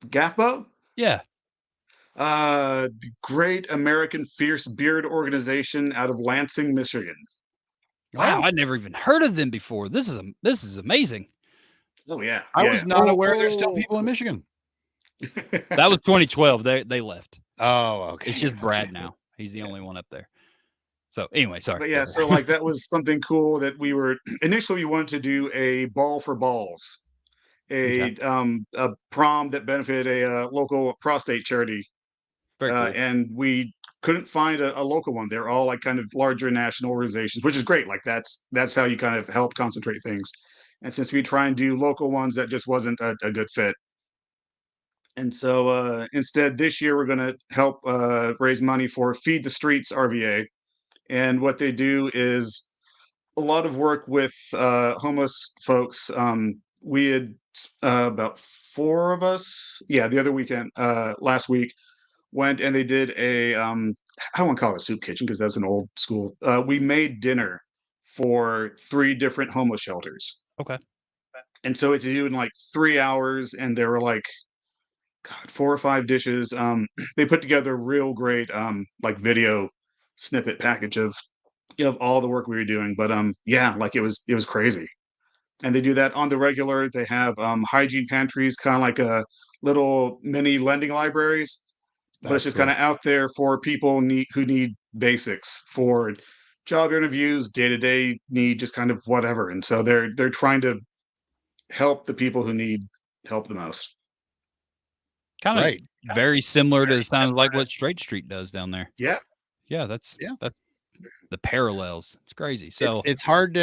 Gaffbo? Yeah. The Great American Fierce Beard Organization out of Lansing, Michigan. Wow, I'd never even heard of them before. This is amazing. Oh yeah, I was not aware there's still people in Michigan. That was 2012. They left. Oh, okay. It's just Brad now. He's the only one up there. So anyway, sorry. But yeah, so like that was something cool that we were initially we wanted to do a ball for balls, a prom that benefited a local prostate charity, Very cool. and we couldn't find a local one. They're all like kind of larger national organizations, which is great. Like that's how you kind of help concentrate things. And since we try and do local ones, that just wasn't a good fit. And so instead, this year we're going to help raise money for Feed the Streets RVA. And what they do is a lot of work with homeless folks. We had about 4 of us, the other weekend, last week, went and they did I don't want to call it a soup kitchen because that's an old school. We made dinner for 3 different homeless shelters. Okay. And so it's due in like 3 hours, and there were like 4 or 5 dishes. They put together real great like video snippet package of all the work we were doing. But yeah, like it was crazy. And they do that on the regular. They have hygiene pantries, kind of like a little mini lending libraries, but it's That's just cool. kind of out there for people who need basics for job interviews, day-to-day need, just kind of whatever. And so they're trying to help the people who need help the most. Kind of Right. very similar to sounds like what Straight Street does down there. Yeah. Yeah, that's Yeah. that's the parallels. It's crazy. So It's hard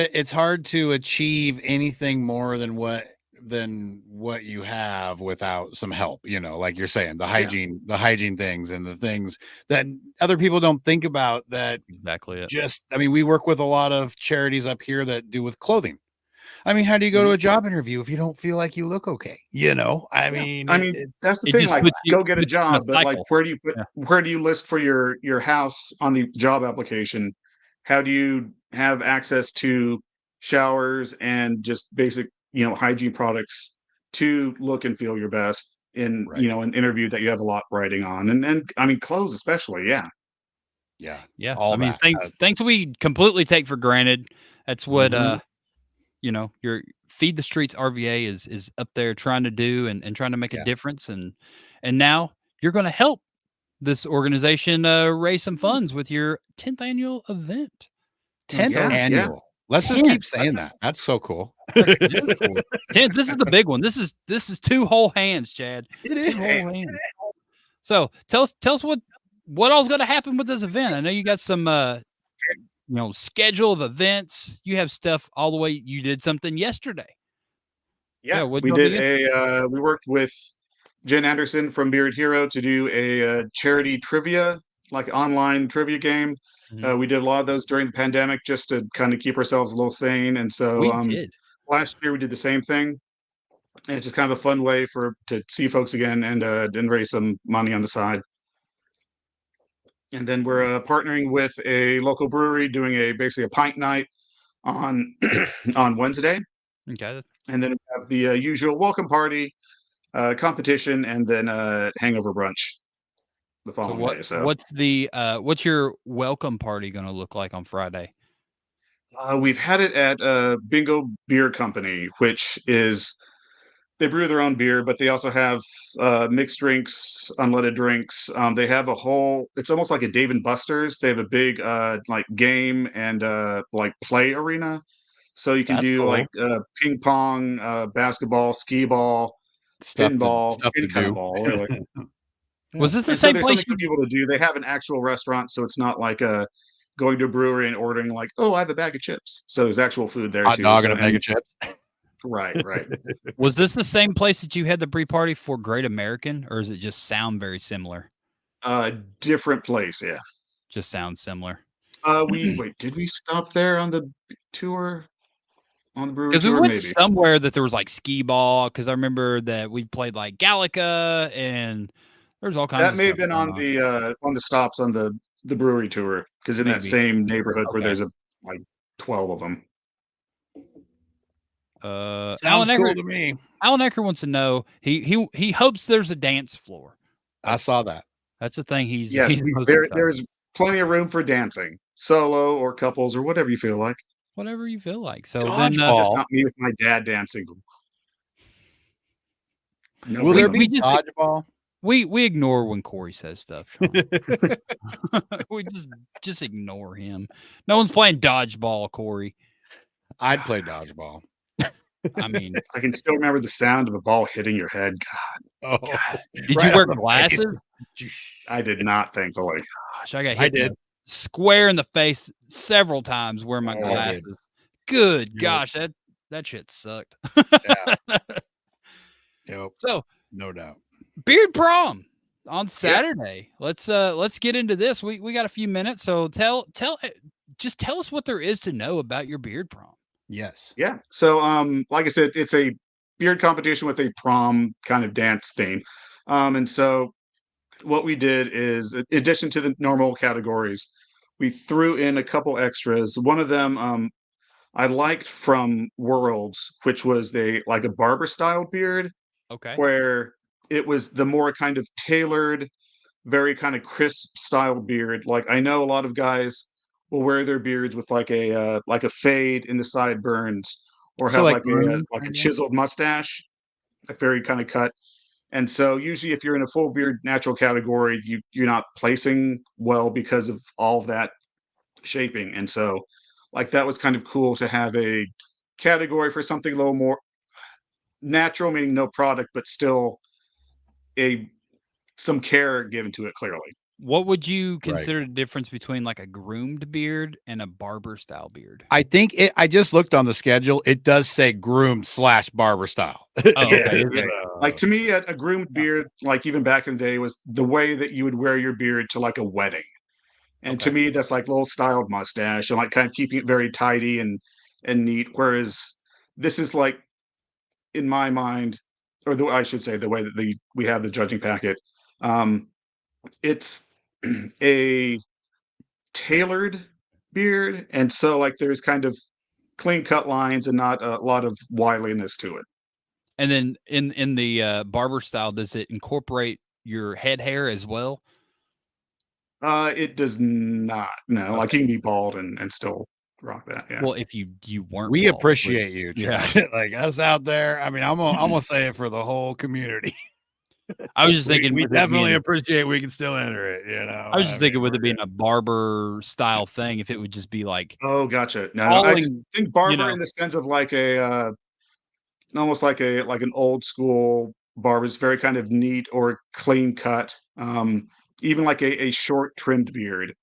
to achieve anything more than what you have without some help, like you're saying, the hygiene things and the things that other people don't think about, that exactly it. just, I mean, we work with a lot of charities up here that do with clothing. I mean, how do you go to a job interview if you don't feel like you look okay? I mean, that's the it thing. just Like, puts you- go get a puts you in a job, but like, cycle. where do you Yeah. where do you list for your house on the job application? How do you have access to showers and just basic, hygiene products to look and feel your best in, Right. an interview that you have a lot riding on, and I mean, clothes especially. Yeah. Yeah. all I mean, that. things we completely take for granted. That's what Mhm. your Feed the Streets RVA is up there trying to do and trying to make a Yeah. difference, and now you're going to help this organization raise some funds with your 10th annual event. 10th Yeah, yeah. annual. Let's just 10th. keep saying that. That's so cool. It is cool. 10th, this is the big one. This is 2 whole hands, Chad. It 2 is. whole hands. So tell us what all's going to happen with this event. I know you got some schedule of events. You have stuff all the way. You did something yesterday. Yeah, what'd we y'all do did yesterday? we worked with Jen Anderson from Beard Hero to do a charity trivia, like online trivia game. Mhm. We did a lot of those during the pandemic just to kind of keep ourselves a little sane. And so We did. last year we did the same thing. And it's just kind of a fun way to see folks again and raise some money on the side. And then we're partnering with a local brewery doing basically a pint night on on Wednesday. Okay. And then we have the usual welcome party, competition, and then hangover brunch the So following day. So what's your welcome party going to look like on Friday? we've had it at Bingo Beer Company, which is, they brew their own beer, but they also have mixed drinks, unleaded drinks. They have a whole, it's almost like a Dave and Buster's. They have a big like game and like play arena. So you can That's do cool. like ping pong, basketball, skee ball, Stuff pinball, to any kind of do. ball, really. Was this the And so same there's place something for people to do. They have an actual restaurant, so it's not like going to a brewery and ordering like, oh, I have a bag of chips. So there's actual food there Hot too. dog So, and a bag of chips. right. Was this the same place that you had the pre-party for Great American, or does it just sound very similar? Different place, yeah. Just sounds similar. Did we stop there on the tour? On the brewery Because we tour, went maybe. somewhere that there was like skee ball. Because I remember that we played like Gallica, and there's all kinds That of may have stuff been going on the stops on the brewery tour, because in that Maybe. same neighborhood where Okay. there's like 12 of them. Alan Sounds cool Eckert, to me. Alan Eckert wants to know. He hopes there's a dance floor. I saw that. That's the thing. Yes, He's most there excited. there's plenty of room for dancing, solo or couples or whatever you feel like. Whatever you feel like. So Dodgeball. then, Just not me with my dad dancing. No, Will there we be just- dodgeball? we ignore when Corey says stuff. Sean. We just ignore him. No one's playing dodgeball, Corey. I'd play dodgeball. I mean, I can still remember the sound of a ball hitting your head. Oh, did right you wear on the glasses? I did not, thankfully. Gosh, I got I hit did. square in the face several times wearing my Oh, I glasses. did. Good Yep. gosh, that shit sucked. Yep. So No doubt. Beard Prom on Saturday. Let's get into this. We got a few minutes, so tell us what there is to know about your Beard Prom. Yes. Yeah. So, like I said, it's a beard competition with a prom kind of dance theme. And so what we did is, in addition to the normal categories, we threw in a couple extras. One of them, I liked from Worlds, which was like a barber style beard, Okay. where it was the more kind of tailored, very kind of crisp style beard. Like I know a lot of guys will wear their beards with like a fade in the sideburns, or So have like like a chiseled mustache, like very kind of cut. And so usually if you're in a full beard natural category, you're not placing well because of all of that shaping. And so like that was kind of cool to have a category for something a little more natural, meaning no product, but still a some care given to it clearly. What would you Right. consider the difference between like a groomed beard and a barber style beard? I think I just looked on the schedule. It does say groomed / barber style. Oh, okay. Yeah. Like to me, a groomed beard, like even back in the day, was the way that you would wear your beard to like a wedding. And to Okay. me, that's like a little styled mustache and like kind of keeping it very tidy and neat. Whereas this is like, in my mind, or I should say, the way that we have the judging packet, um, it's a tailored beard, and so like there's kind of clean cut lines and not a lot of wiliness to it. And then in the barber style, does it incorporate your head hair as well? It does not. No, like Okay. you can be bald and still rock that. Yeah. Well, if you weren't, We bald, appreciate you, yeah. Chad. Like us out there. I mean, I'm gonna say it for the whole community. I was just thinking, we with it definitely being, appreciate we can still enter it. You know, I was just thinking with we're it being good. a barber style thing, if it would just be like, Oh, gotcha. No, I just falling, think barber you know, in the sense of like a almost like an old school barber. It's very kind of neat or clean cut. Even like a short trimmed beard,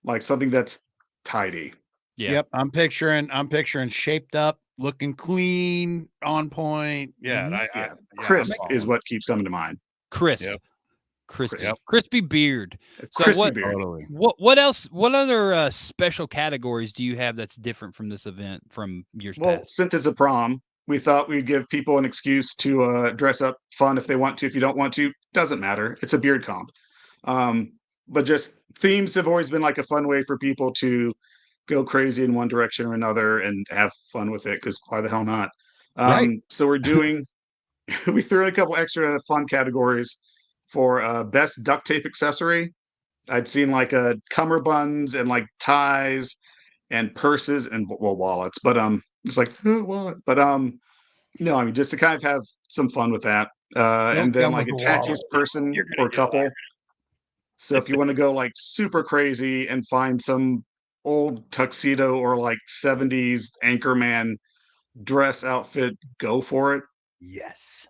like something that's tidy. yeah. Yep, I'm picturing shaped up, looking clean, on point. Yeah, Mhm. Yeah, I'm crisp is following. what keeps coming to mind. Crisp, Yep. crispy, Yep. crispy beard. A So crispy what? beard. Totally. What else? What other special categories do you have that's different from this event from years Well, past? since it's a prom, we thought we'd give people an excuse to dress up fun if they want to. If you don't want to, doesn't matter. It's a beard comp. But just themes have always been like a fun way for people to go crazy in one direction or another and have fun with it. Because why the hell not? Right. So we're doing. We threw in a couple extra fun categories for best duct tape accessory. I'd seen like cummerbunds and like ties and purses and well wallets, but it's like wallet, but no, I mean just to kind of have some fun with that, and Don't then come like with a a wallet. tackiest person You're gonna or get couple. So if you want to go like super crazy and find some old tuxedo or like 70s Anchorman dress outfit, go for it. Yes.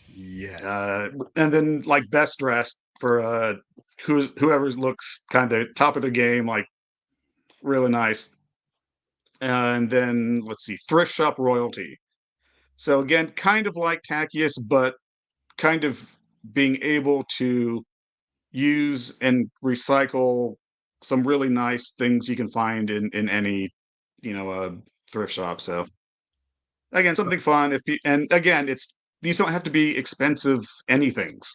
Yes. And then like best dressed for whoever looks kind of top of the game, like really nice. And then let's see, thrift shop royalty. So again, kind of like Tackius, but kind of being able to use and recycle some really nice things you can find in any thrift shop. So again, something fun. And again, these don't have to be expensive anythings.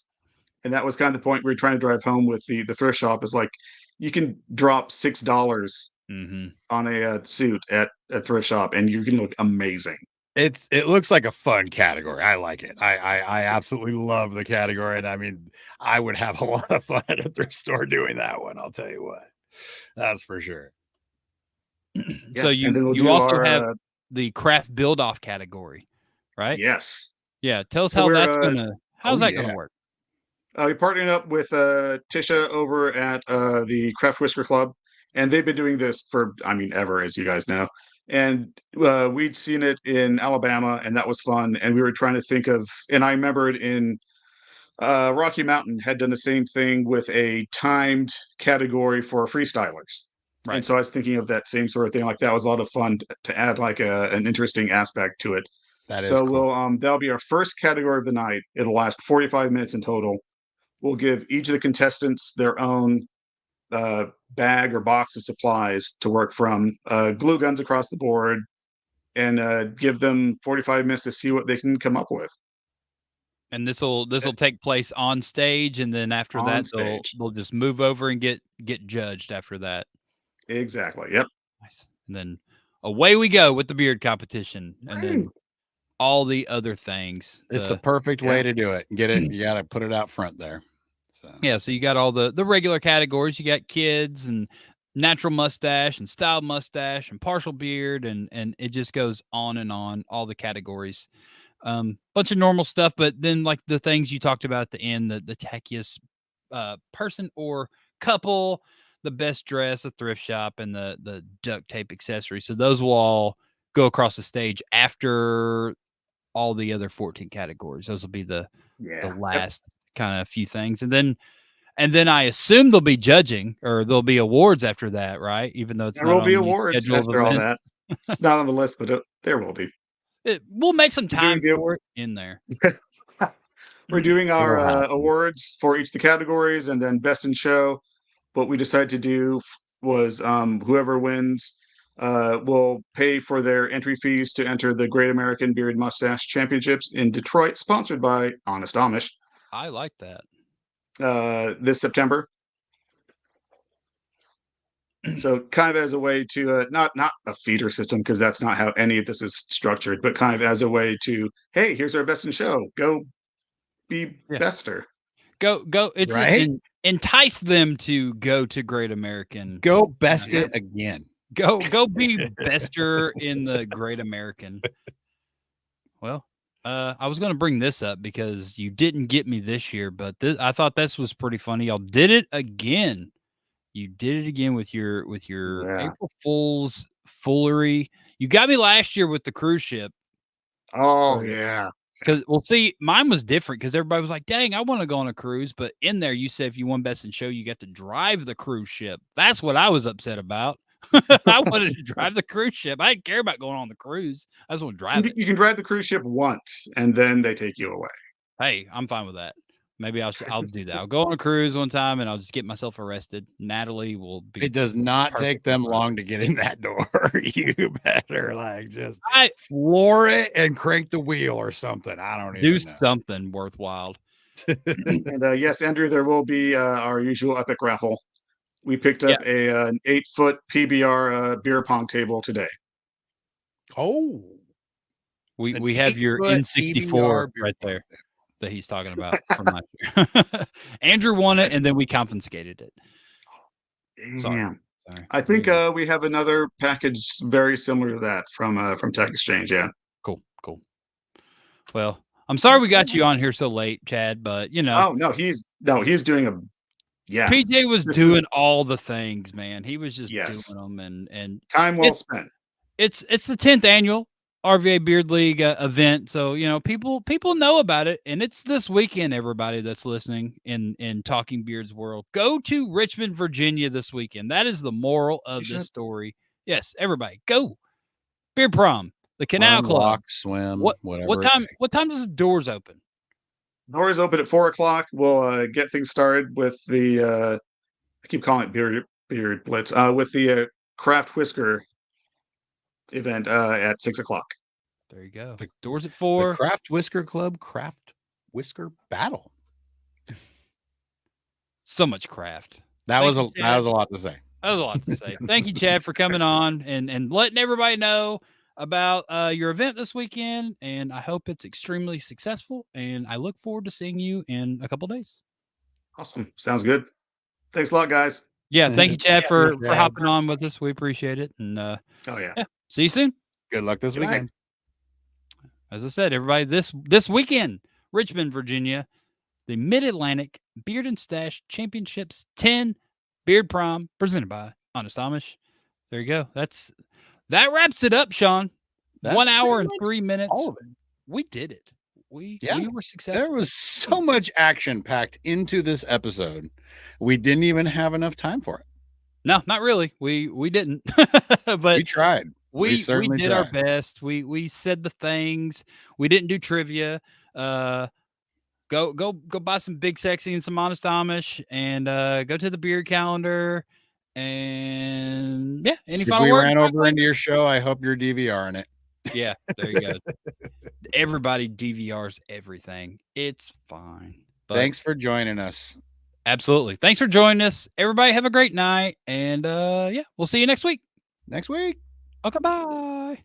And that was kind of the point we were trying to drive home with the thrift shop, is like you can drop $6 Mm-hmm. on a suit at a thrift shop and you can look amazing. It looks like a fun category. I like it. I absolutely love the category. And I mean, I would have a lot of fun at a thrift store doing that one. I'll tell you what. That's for sure. So and then we'll you do also our, have the craft build off category, right? yes. Yeah. Tell us So how we're, that's how's that gonna yeah. work? We're partnering up with Tisha over at the Craft Whisker Club, and they've been doing this for, I mean, ever, as you guys know. And we'd seen it in Alabama, and that was fun. And we were trying to think of, and I remembered in Rocky Mountain had done the same thing with a timed category for freestylers. Right. And so I was thinking of that same sort of thing. Like that was a lot of fun to add like an interesting aspect to it. That is So cool. that'll be our first category of the night. It'll last 45 minutes in total. We'll give each of the contestants their own bag or box of supplies to work from, glue guns across the board, and give them 45 minutes to see what they can come up with. And this will take place on stage, and then after On that stage. they'll just move over and get judged after that. Exactly. Yep. Nice. And then away we go with the beard competition, and then all the other things. It's the perfect way to do it. Get it. You got to put it out front there. Yeah, so you got all the regular categories. You got kids and natural mustache and styled mustache and partial beard, and it just goes on and on, all the categories. Bunch of normal stuff, but then like the things you talked about at the end, the techiest person or couple, the best dress, a thrift shop, and the duct tape accessory. So those will all go across the stage after all the other 14 categories. Those will be the last kind of few things. And then I assume there'll be judging or there'll be awards after that, right? Even though it's there not will on be the awards schedule of after all events. that. It's not on the list, but there will be. We'll make some time doing the- for it in there. We're doing our It'll happen. awards for each of the categories, and then best in show. What we decided to do was whoever wins will pay for their entry fees to enter the Great American Beard Mustache Championships in Detroit, sponsored by Honest Amish, I like that. this September. So kind of as a way to not a feeder system, because that's not how any of this is structured, but kind of as a way to, hey, here's our best in show. Go be bester. Go. It's Right? entice them to go to Great American. Go best it again. Go be bester in the Great American. Well, I was going to bring this up because you didn't get me this year, but I thought this was pretty funny. Y'all did it again. You did it again with your April Fool's foolery. You got me last year with the cruise ship. Oh yeah. Because see, mine was different because everybody was like, "Dang, I want to go on a cruise," but in there you said if you won best in show, you got to drive the cruise ship. That's what I was upset about. I wanted to drive the cruise ship. I didn't care about going on the cruise. I just want to drive it. You can drive the cruise ship once, and then they take you away. Hey, I'm fine with that. Maybe I'll do that. I'll go on a cruise one time and I'll just get myself arrested. Natalie will be. It does not take them long to get in that door. You better just floor it and crank the wheel or something. I don't do even know. something worthwhile. And yes, Andrew, there will be our usual epic raffle. We picked up an 8-foot PBR beer pong table today. Oh, we have your N64 right there that he's talking about from last year. Andrew won it, and then we confiscated it. Sorry. I think we have another package very similar to that from Tech Exchange. Yeah. Cool. Well, I'm sorry we got you on here so late, Chad, but you know. Oh no, he's doing a. Yeah. PJ was doing all the things, man. He was just doing them and time well spent. It's the 10th annual RVA Beard League event, so you know people know about it, and it's this weekend. Everybody that's listening in Talking Beards world, go to Richmond, Virginia this weekend. That is the moral of this story. Yes, everybody go. Beard Prom, the Canal Club, walk, swim, whatever. What time does the doors open? Doors open at 4:00. We'll get things started with the I keep calling it beard blitz with the craft whisker event at 6:00. There you go. The doors at 4. The Craft Whisker Club Craft Whisker Battle. So much craft. That was a lot to say. That was a lot to say. Thank you, Chad, for coming on and letting everybody know about your event this weekend. And I hope it's extremely successful. And I look forward to seeing you in a couple days. Awesome. Sounds good. Thanks a lot, guys. Yeah. Thank you, Chad, for hopping on with us. We appreciate it. And see you soon. Good luck this weekend. As I said, everybody, this weekend, Richmond, Virginia, the Mid-Atlantic Beard and Stache Championships 10 Beard Prom presented by Honest Amish. There you go. That wraps it up, Shawn. 1 hour and 3 minutes. All of it. We did it. We were successful. There was so much action packed into this episode. We didn't even have enough time for it. No, not really. We didn't. But we tried. We did our best. We said the things. We didn't do trivia. Go buy some Big Sexy and some Honest Amish, and go to the beard calendar. And any final words? If we ran over into your show, I hope you're DVRing it. Yeah, there you go. Everybody DVRs everything. It's fine. But thanks for joining us. Absolutely. Thanks for joining us. Everybody have a great night. And we'll see you next week. Okay, bye.